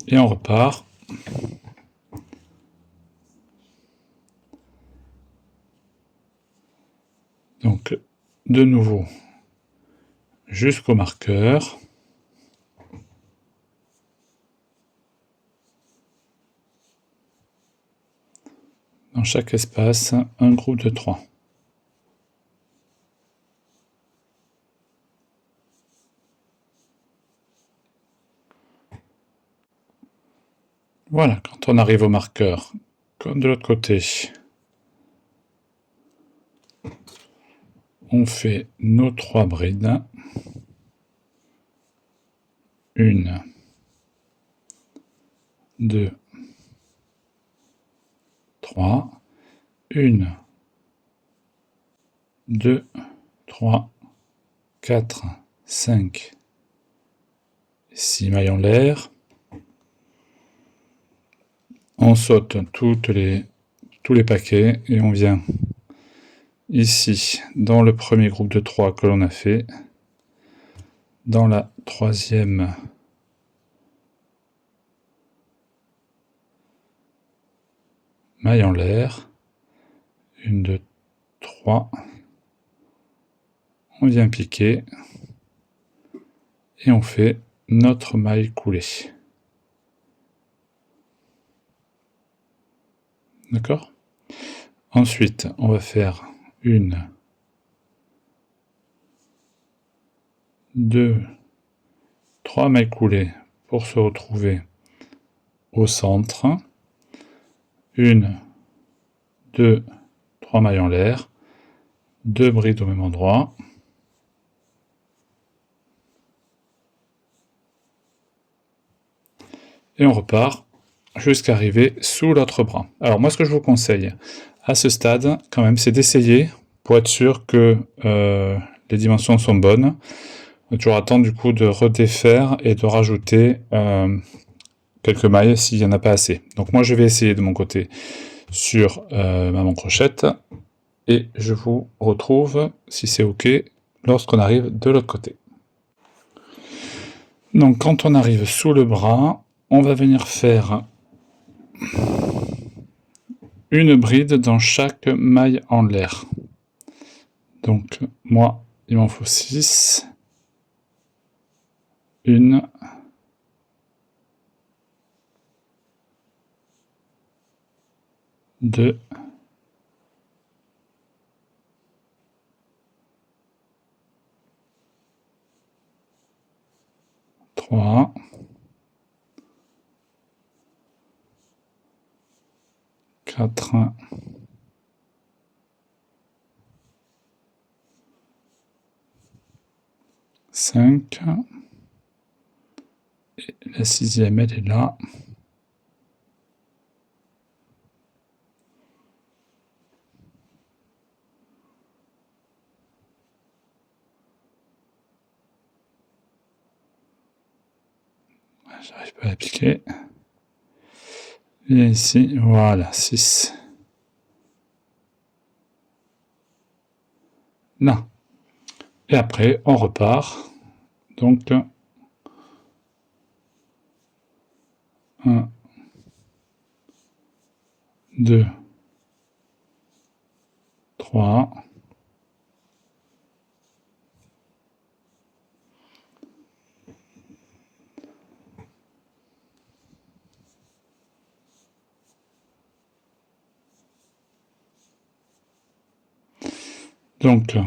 Et on repart. Donc, de nouveau, jusqu'au marqueur. Dans chaque espace, un groupe de 3. Voilà, quand on arrive au marqueur, comme de l'autre côté, on fait nos 3 brides. 1, 2, 3. 1, 2, 3, 4, 5, 6 mailles en l'air. On saute tous les paquets et on vient ici dans le premier groupe de 3 que l'on a fait, dans la 3e maille en l'air, 1, 2, 3, on vient piquer et on fait notre maille coulée. D'accord? Ensuite, on va faire 1, 2, 3 mailles coulées pour se retrouver au centre. 1, 2, 3 mailles en l'air, 2 brides au même endroit. Et on repart jusqu'à arriver sous l'autre bras. Alors moi, ce que je vous conseille à ce stade, quand même, c'est d'essayer pour être sûr que les dimensions sont bonnes. On va toujours attendre du coup de redéfaire et de rajouter quelques mailles s'il n'y en a pas assez. Donc moi, je vais essayer de mon côté sur ma mancrochette et je vous retrouve, si c'est OK, lorsqu'on arrive de l'autre côté. Donc quand on arrive sous le bras, on va venir faire une bride dans chaque maille en l'air. Donc moi, il m'en faut 6. 1, 2, 3, 4, 5, et la 6e, elle est là. J'arrive pas à appliquer. Et ici, voilà, 6. Là. Et après, on repart. Donc, 1, 2, 3. Donc,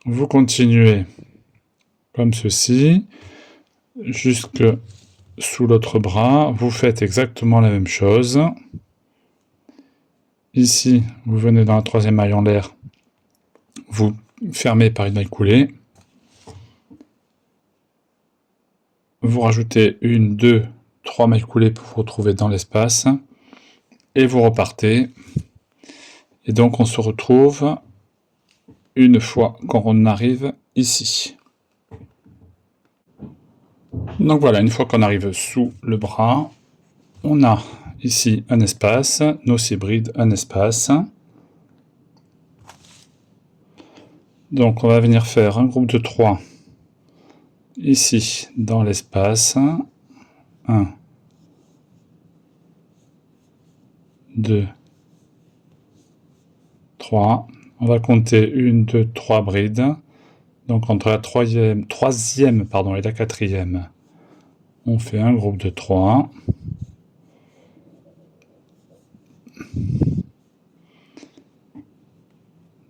vous continuez comme ceci, jusque sous l'autre bras. Vous faites exactement la même chose. Ici, vous venez dans la 3e maille en l'air, vous fermez par une maille coulée. Vous rajoutez 1, 2, 3 mailles coulées pour vous retrouver dans l'espace. Et vous repartez. Et donc on se retrouve une fois qu'on arrive ici. Donc voilà, une fois qu'on arrive sous le bras, on a ici un espace, nos 6 brides, un espace. Donc on va venir faire un groupe de 3 ici dans l'espace. 1, 2, 3. On va compter 1, 2, 3 brides. Donc entre la 3e et la 4e, on fait un groupe de 3.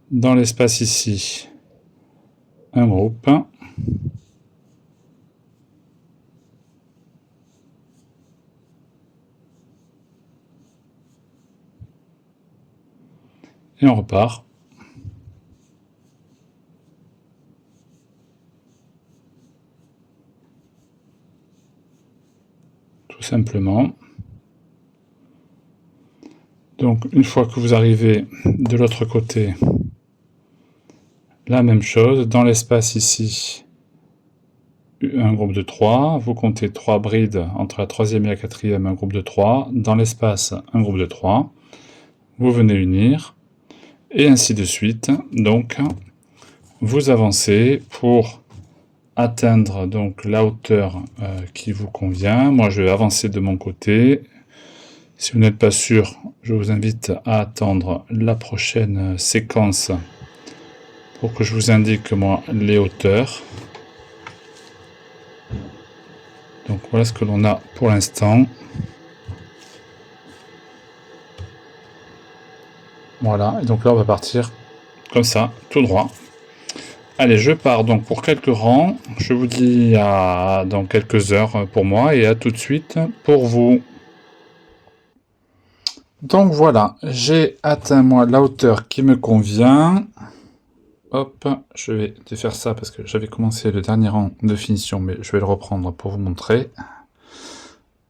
Dans l'espace ici, un groupe. Et on repart. Tout simplement. Donc une fois que vous arrivez de l'autre côté, la même chose, dans l'espace ici, un groupe de 3, vous comptez 3 brides entre la troisième et la quatrième, un groupe de 3, dans l'espace, un groupe de 3, vous venez unir, et ainsi de suite. Donc, vous avancez pour atteindre donc la hauteur qui vous convient. Moi, je vais avancer de mon côté. Si vous n'êtes pas sûr, je vous invite à attendre la prochaine séquence pour que je vous indique, moi, les hauteurs. Donc voilà ce que l'on a pour l'instant. Voilà, et donc là on va partir comme ça, tout droit. Allez, je pars donc pour quelques rangs. Je vous dis à dans quelques heures pour moi et à tout de suite pour vous. Donc voilà, j'ai atteint moi la hauteur qui me convient. Hop, je vais défaire ça parce que j'avais commencé le dernier rang de finition, mais je vais le reprendre pour vous montrer.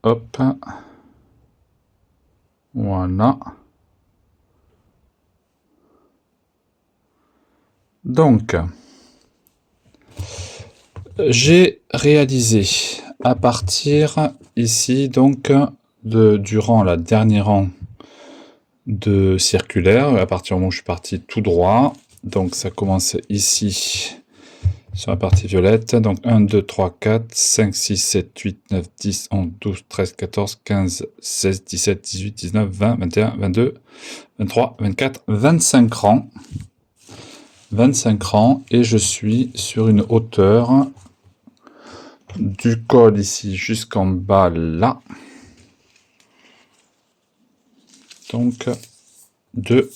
Hop. Voilà. Donc, j'ai réalisé à partir ici, donc, du rang, la dernier rang de circulaire, à partir du moment où je suis parti tout droit. Donc ça commence ici, sur la partie violette. Donc 1, 2, 3, 4, 5, 6, 7, 8, 9, 10, 11, 12, 13, 14, 15, 16, 17, 18, 19, 20, 21, 22, 23, 24, 25 rangs. 25 rangs, et je suis sur une hauteur du col ici jusqu'en bas là. Donc de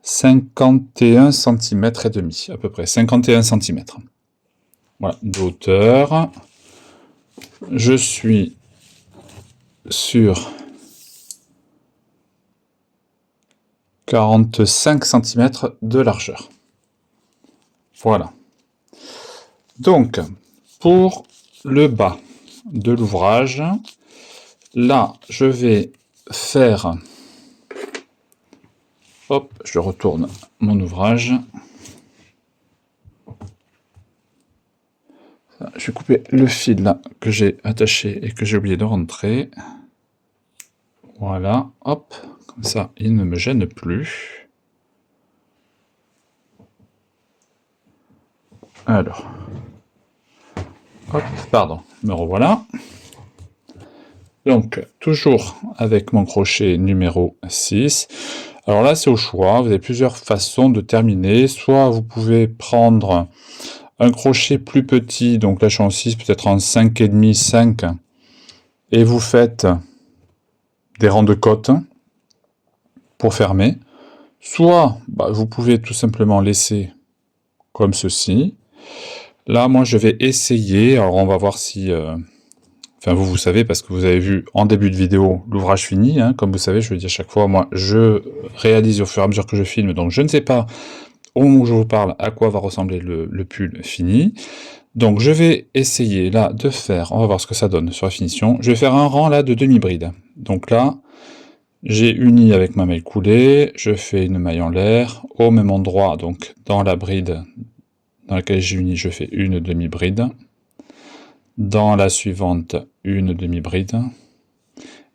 51 cm et demi, à peu près 51 cm. Voilà, de hauteur. Je suis sur 45 cm de largeur. Voilà. Donc, pour le bas de l'ouvrage, là, je vais faire... Hop, je retourne mon ouvrage. Je vais couper le fil là que j'ai attaché et que j'ai oublié de rentrer. Voilà, hop, comme ça, il ne me gêne plus. Alors, hop, pardon, me revoilà. Donc, toujours avec mon crochet numéro 6. Alors là, c'est au choix, vous avez plusieurs façons de terminer. Soit vous pouvez prendre un crochet plus petit, donc là je suis en 6, peut-être en 5,5, 5, et vous faites des rangs de côte pour fermer. Soit vous pouvez tout simplement laisser comme ceci. Là, moi, je vais essayer. Alors, on va voir si... Enfin, vous savez, parce que vous avez vu en début de vidéo l'ouvrage fini. Hein, comme vous savez, je le dis à chaque fois, moi, je réalise au fur et à mesure que je filme. Donc, je ne sais pas, au moment où je vous parle, à quoi va ressembler le pull fini. Donc, je vais essayer, là, de faire... On va voir ce que ça donne sur la finition. Je vais faire un rang, là, de demi-bride. Donc là... J'ai uni avec ma maille coulée, je fais une maille en l'air, au même endroit, donc dans la bride dans laquelle j'ai uni, je fais une demi-bride. Dans la suivante, une demi-bride.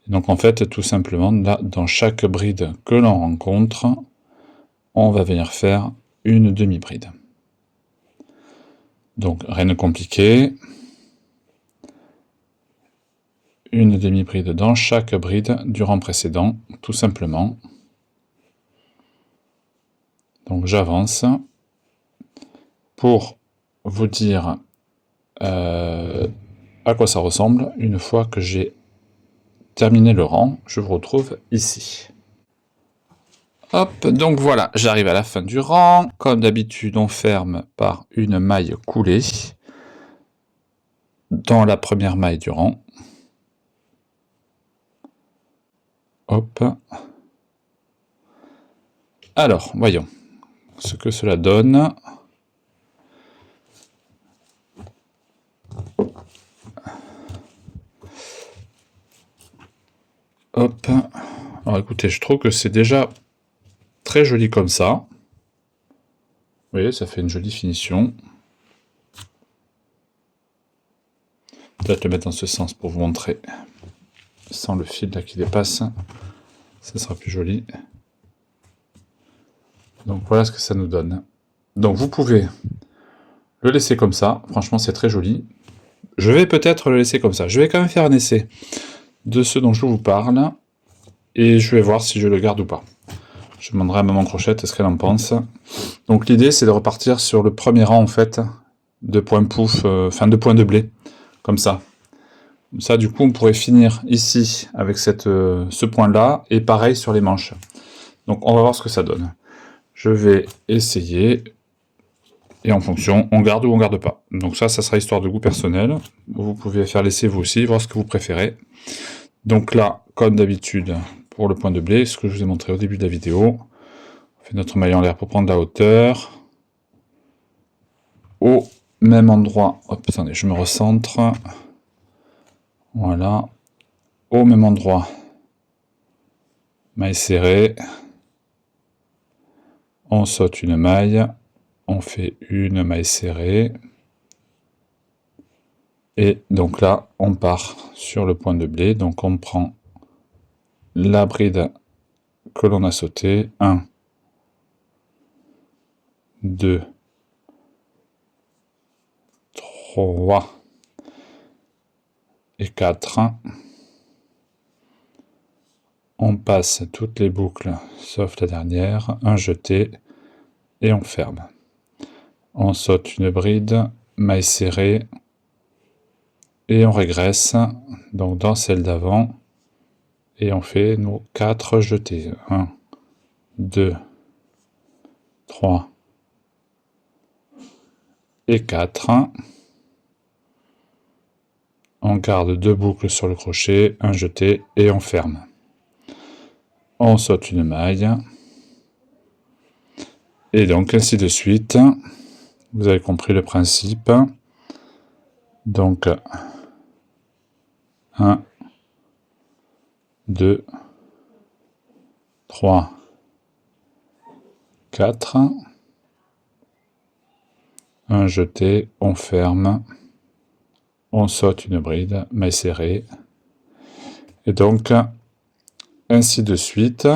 Donc en fait, tout simplement, là, dans chaque bride que l'on rencontre, on va venir faire une demi-bride. Donc rien de compliqué. Une demi-bride dans chaque bride du rang précédent, tout simplement. Donc j'avance. Pour vous dire à quoi ça ressemble, une fois que j'ai terminé le rang, je vous retrouve ici. Hop, donc voilà, j'arrive à la fin du rang. Comme d'habitude, on ferme par une maille coulée dans la première maille du rang. Hop. Alors, voyons ce que cela donne. Hop. Alors écoutez, je trouve que c'est déjà très joli comme ça. Vous voyez, ça fait une jolie finition. Peut-être le mettre dans ce sens pour vous montrer. Sans le fil là qui dépasse. Ça sera plus joli. Donc voilà ce que ça nous donne. Donc vous pouvez le laisser comme ça. Franchement, c'est très joli. Je vais peut-être le laisser comme ça. Je vais quand même faire un essai de ce dont je vous parle. Et je vais voir si je le garde ou pas. Je demanderai à maman Crochette ce qu'elle en pense. Donc l'idée, c'est de repartir sur le premier rang, en fait, de points pouf, de points de blé. Comme ça. Comme ça, du coup, on pourrait finir ici avec ce point-là. Et pareil sur les manches. Donc on va voir ce que ça donne. Je vais essayer. Et en fonction, on garde ou on garde pas. Donc ça sera histoire de goût personnel. Vous pouvez faire l'essai vous aussi, voir ce que vous préférez. Donc là, comme d'habitude, pour le point de blé, ce que je vous ai montré au début de la vidéo, on fait notre maille en l'air pour prendre la hauteur. Au même endroit, hop, attendez, je me recentre. Voilà. Au même endroit, maille serrée. On saute une maille. On fait une maille serrée. Et donc là, on part sur le point de blé. Donc on prend la bride que l'on a sautée. 1, 2, 3 et 4. On passe toutes les boucles, sauf la dernière. Un jeté et on ferme. On saute une bride, maille serrée. Et on régresse, donc dans celle d'avant, et on fait nos 4 jetés. 1, 2, 3 et 4. On garde 2 boucles sur le crochet, un jeté, et on ferme. On saute une maille. Et donc ainsi de suite. Vous avez compris le principe. Donc 1, 2, 3, 4. Un jeté, on ferme. On saute une bride, maille serrée. Et donc, ainsi de suite.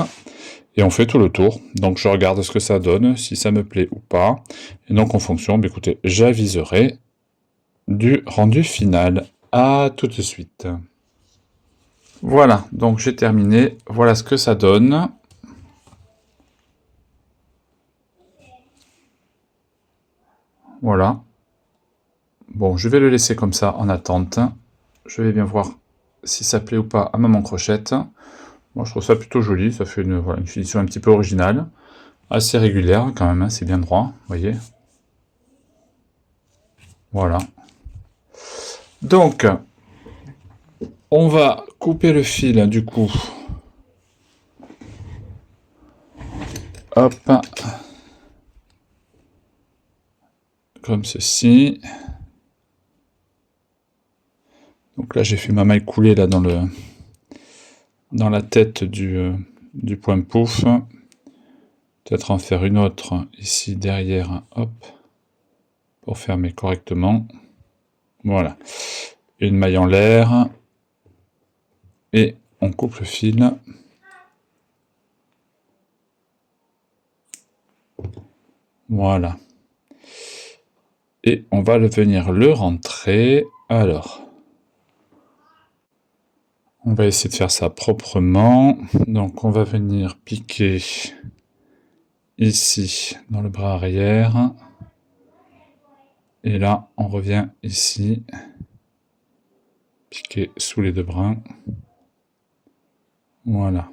Et on fait tout le tour. Donc je regarde ce que ça donne, si ça me plaît ou pas. Et donc en fonction, écoutez, j'aviserai du rendu final. À tout de suite. Voilà, donc j'ai terminé. Voilà ce que ça donne. Voilà. Bon, je vais le laisser comme ça en attente. Je vais bien voir si ça plaît ou pas à maman Crochette. Moi, je trouve ça plutôt joli. Ça fait une finition un petit peu originale. Assez régulière quand même, hein, c'est bien droit, vous voyez. Voilà. Donc, on va couper le fil du coup. Hop. Comme ceci. Donc là, j'ai fait ma maille coulée là dans la tête du point pouf. Peut-être en faire une autre ici derrière, hop, pour fermer correctement. Voilà. Une maille en l'air. Et on coupe le fil. Voilà. Et on va venir le rentrer. Alors, on va essayer de faire ça proprement. Donc on va venir piquer ici dans le bras arrière. Et là, on revient ici. Piquer sous les 2 brins. Voilà.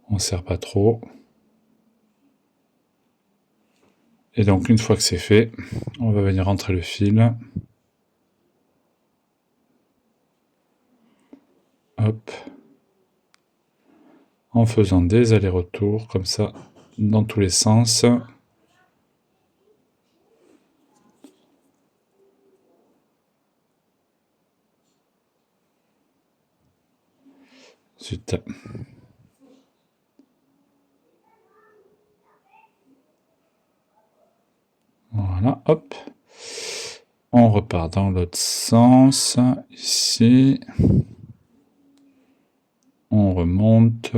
On ne serre pas trop. Et donc une fois que c'est fait, on va venir rentrer le fil. Hop. en faisant des allers-retours comme ça dans tous les sens. Ensuite, voilà, hop. On repart dans l'autre sens, ici. On remonte.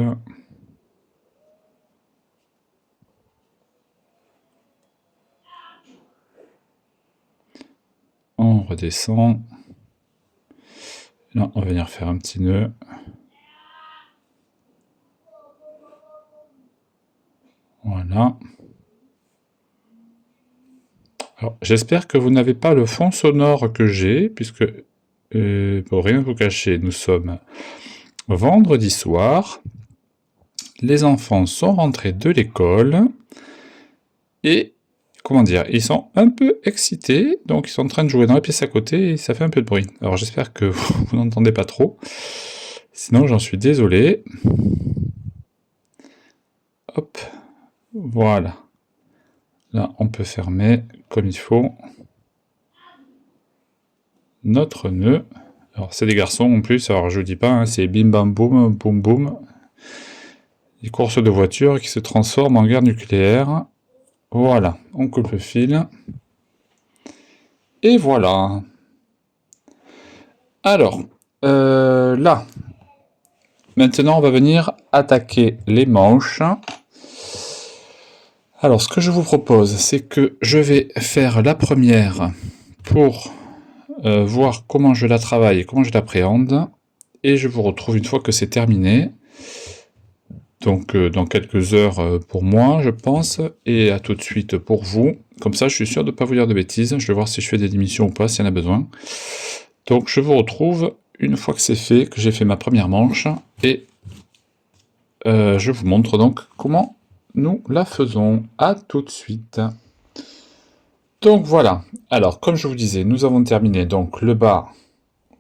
On redescend. Là, on va venir faire un petit nœud. Voilà. Alors, j'espère que vous n'avez pas le fond sonore que j'ai, puisque, pour rien vous cacher, nous sommes vendredi soir. Les enfants sont rentrés de l'école. Et, comment dire, ils sont un peu excités, donc ils sont en train de jouer dans la pièce à côté et ça fait un peu de bruit. Alors j'espère que vous n'entendez pas trop. Sinon, j'en suis désolé. Hop, voilà. Là, on peut fermer comme il faut notre nœud. Alors, c'est des garçons en plus, alors je vous dis pas, hein, c'est bim bam boum, boum boum. Des courses de voitures qui se transforment en guerre nucléaire. Voilà, on coupe le fil. Et voilà. Alors, là, maintenant on va venir attaquer les manches. Alors, ce que je vous propose, c'est que je vais faire la première pour voir comment je la travaille et comment je l'appréhende. Et je vous retrouve une fois que c'est terminé. Donc, dans quelques heures pour moi, je pense. Et à tout de suite pour vous. Comme ça, je suis sûr de ne pas vous dire de bêtises. Je vais voir si je fais des émissions ou pas, s'il y en a besoin. Donc, je vous retrouve une fois que c'est fait, que j'ai fait ma première manche. Et je vous montre donc comment nous la faisons. À tout de suite. Donc voilà, alors comme je vous disais, nous avons terminé donc le bas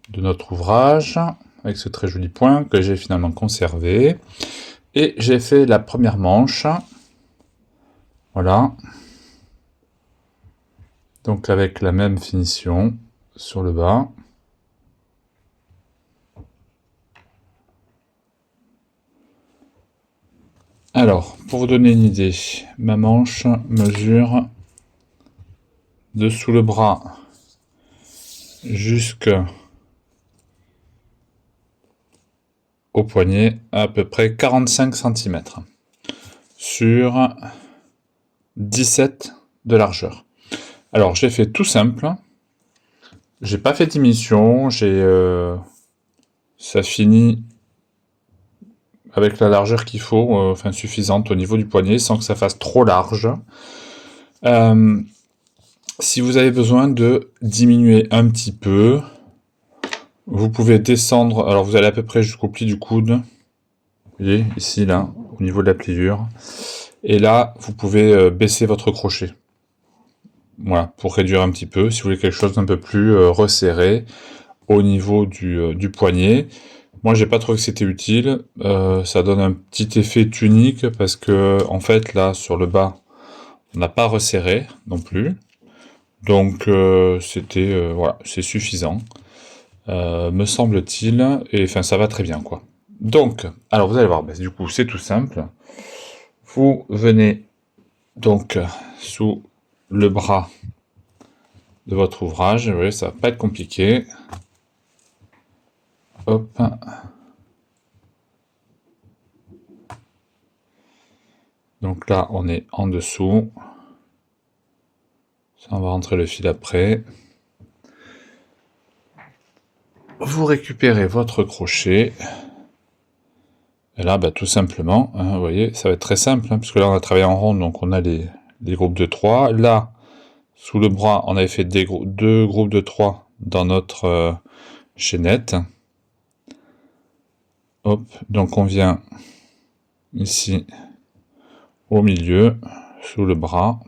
de notre ouvrage, avec ce très joli point que j'ai finalement conservé, et j'ai fait la première manche, voilà, donc avec la même finition sur le bas. Alors, pour vous donner une idée, ma manche mesure dessous le bras jusqu'au poignet à peu près 45 cm sur 17 de largeur. Alors, j'ai fait tout simple. J'ai pas fait de diminution. Ça finit avec la largeur qu'il faut, enfin suffisante au niveau du poignet, sans que ça fasse trop large. Si vous avez besoin de diminuer un petit peu, vous pouvez descendre. Alors, vous allez à peu près jusqu'au pli du coude. Vous voyez, ici, là, au niveau de la pliure. Et là, vous pouvez baisser votre crochet. Voilà, pour réduire un petit peu, si vous voulez quelque chose d'un peu plus resserré au niveau du poignet. Moi, j'ai pas trouvé que c'était utile. Ça donne un petit effet tunique parce que, en fait, là, sur le bas, on n'a pas resserré non plus. Donc, c'était, voilà, c'est suffisant, me semble-t-il. Et enfin, ça va très bien, quoi. Donc, alors vous allez voir, bah, du coup, c'est tout simple. Vous venez donc sous le bras de votre ouvrage. Vous voyez, ça va pas être compliqué. Hop. Donc là, on est en dessous. Ça, on va rentrer le fil après. Vous récupérez votre crochet. Et là, bah, tout simplement, hein, vous voyez, ça va être très simple, hein, puisque là, on a travaillé en rond, donc on a les groupes de 3. Là, sous le bras, on avait fait deux groupes de 3 dans notre chaînette. Hop, donc on vient ici au milieu, sous le bras.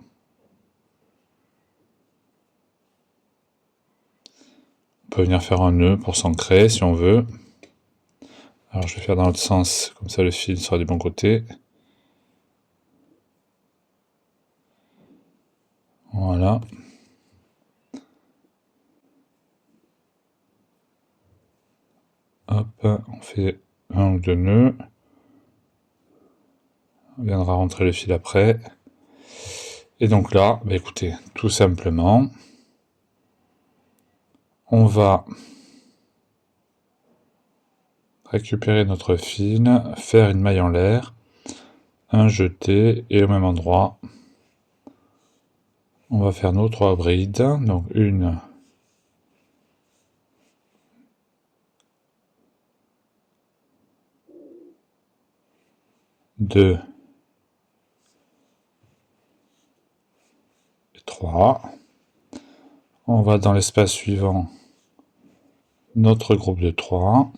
On peut venir faire un nœud pour s'ancrer si on veut. Alors je vais faire dans l'autre sens, comme ça le fil sera du bon côté. Voilà. Hop, on fait un ou deux nœuds. On viendra rentrer le fil après. Et donc là, bah écoutez, tout simplement, on va récupérer notre fil, faire une maille en l'air, un jeté, et au même endroit, on va faire nos 3 brides. Donc une, deux, et 3. On va dans l'espace suivant, notre groupe de 3.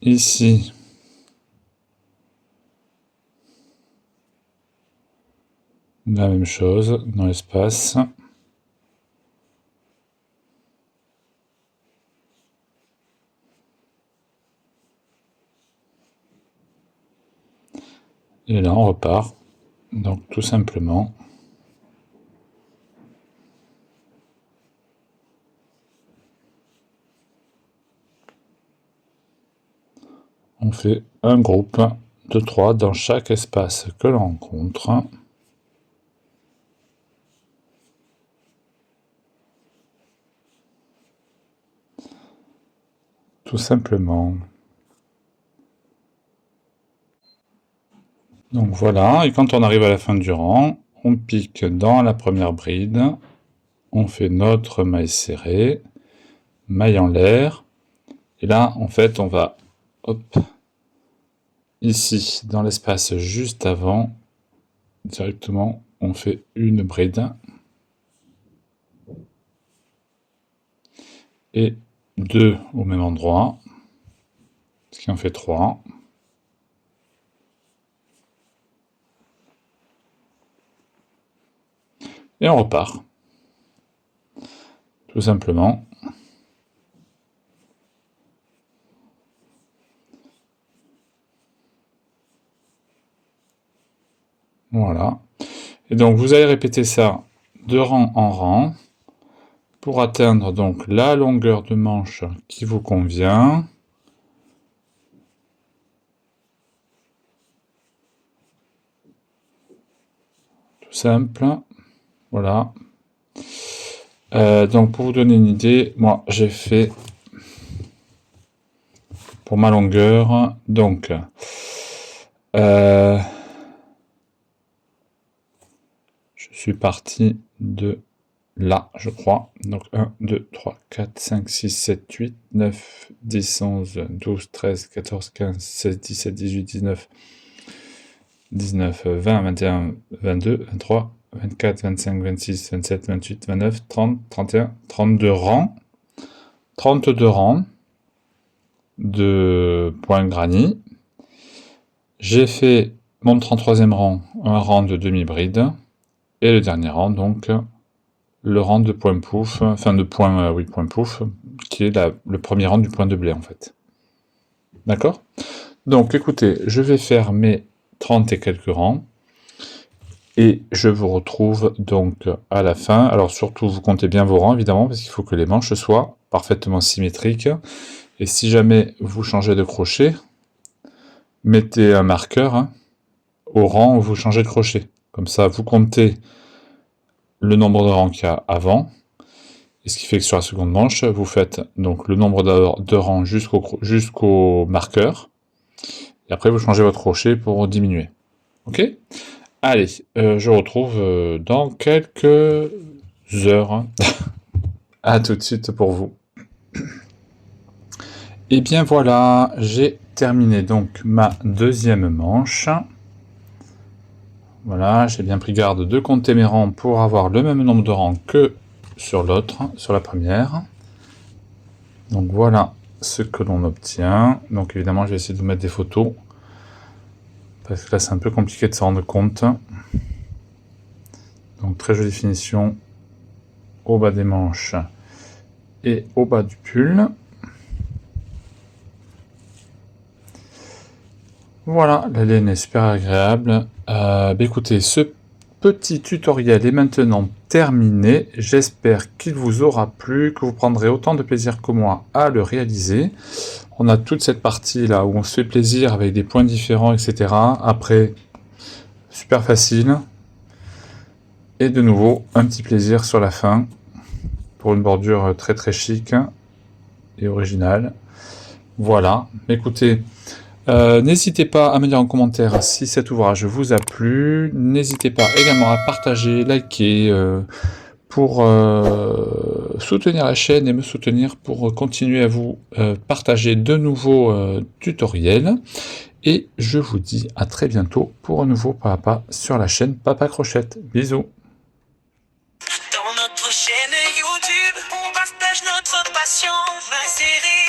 Ici, la même chose, dans l'espace. Et là, on repart. Donc, tout simplement, on fait un groupe de 3 dans chaque espace que l'on rencontre. Tout simplement. Donc voilà, et quand on arrive à la fin du rang, on pique dans la première bride, on fait notre maille serrée, maille en l'air, et là, en fait, on va, hop, ici, dans l'espace juste avant, directement, on fait une bride, et 2 au même endroit, ce qui en fait 3. Et on repart. Tout simplement. Voilà. Et donc vous allez répéter ça de rang en rang pour atteindre donc la longueur de manche qui vous convient. Tout simple. Voilà. Donc pour vous donner une idée, moi j'ai fait pour ma longueur, donc je suis parti de là, je crois. Donc 1, 2, 3, 4, 5, 6, 7, 8, 9, 10, 11, 12, 13, 14, 15, 16, 17, 18, 19, 19, 20, 21, 22, 23, 24, 25, 26, 27, 28, 29, 30, 31, 32 rangs. 32 rangs de points granit. J'ai fait mon 33e rang, un rang de demi-bride. Et le dernier rang, donc, le rang de point pouf, enfin de point, oui, point pouf, qui est le premier rang du point de blé, en fait. D'accord? Donc, écoutez, je vais faire mes 30 et quelques rangs. Et je vous retrouve donc à la fin. Alors surtout, vous comptez bien vos rangs, évidemment, parce qu'il faut que les manches soient parfaitement symétriques. Et si jamais vous changez de crochet, mettez un marqueur au rang où vous changez de crochet. Comme ça, vous comptez le nombre de rangs qu'il y a avant. Et ce qui fait que sur la seconde manche, vous faites donc le nombre de rangs jusqu'au marqueur. Et après, vous changez votre crochet pour diminuer. Ok? Allez, je retrouve dans quelques heures. À tout de suite pour vous. Et bien voilà, j'ai terminé donc ma deuxième manche. Voilà, j'ai bien pris garde de compter mes rangs pour avoir le même nombre de rangs que sur l'autre, sur la première. Donc voilà ce que l'on obtient. Donc évidemment, je vais essayer de vous mettre des photos. Parce que là, c'est un peu compliqué de se rendre compte. Donc très jolie finition au bas des manches et au bas du pull. Voilà, la laine est super agréable. Écoutez, ce petit tutoriel est maintenant terminé. J'espère qu'il vous aura plu, que vous prendrez autant de plaisir que moi à le réaliser. On a toute cette partie là où on se fait plaisir avec des points différents, etc. Après, super facile. Et de nouveau, un petit plaisir sur la fin pour une bordure très très chic et originale. Voilà, écoutez, n'hésitez pas à me dire en commentaire si cet ouvrage vous a plu. N'hésitez pas également à partager, liker pour soutenir la chaîne et me soutenir pour continuer à vous partager de nouveaux tutoriels. Et je vous dis à très bientôt pour un nouveau Papa sur la chaîne Papa Crochette. Bisous. Dans notre chaîne YouTube, on partage notre passion. Insérer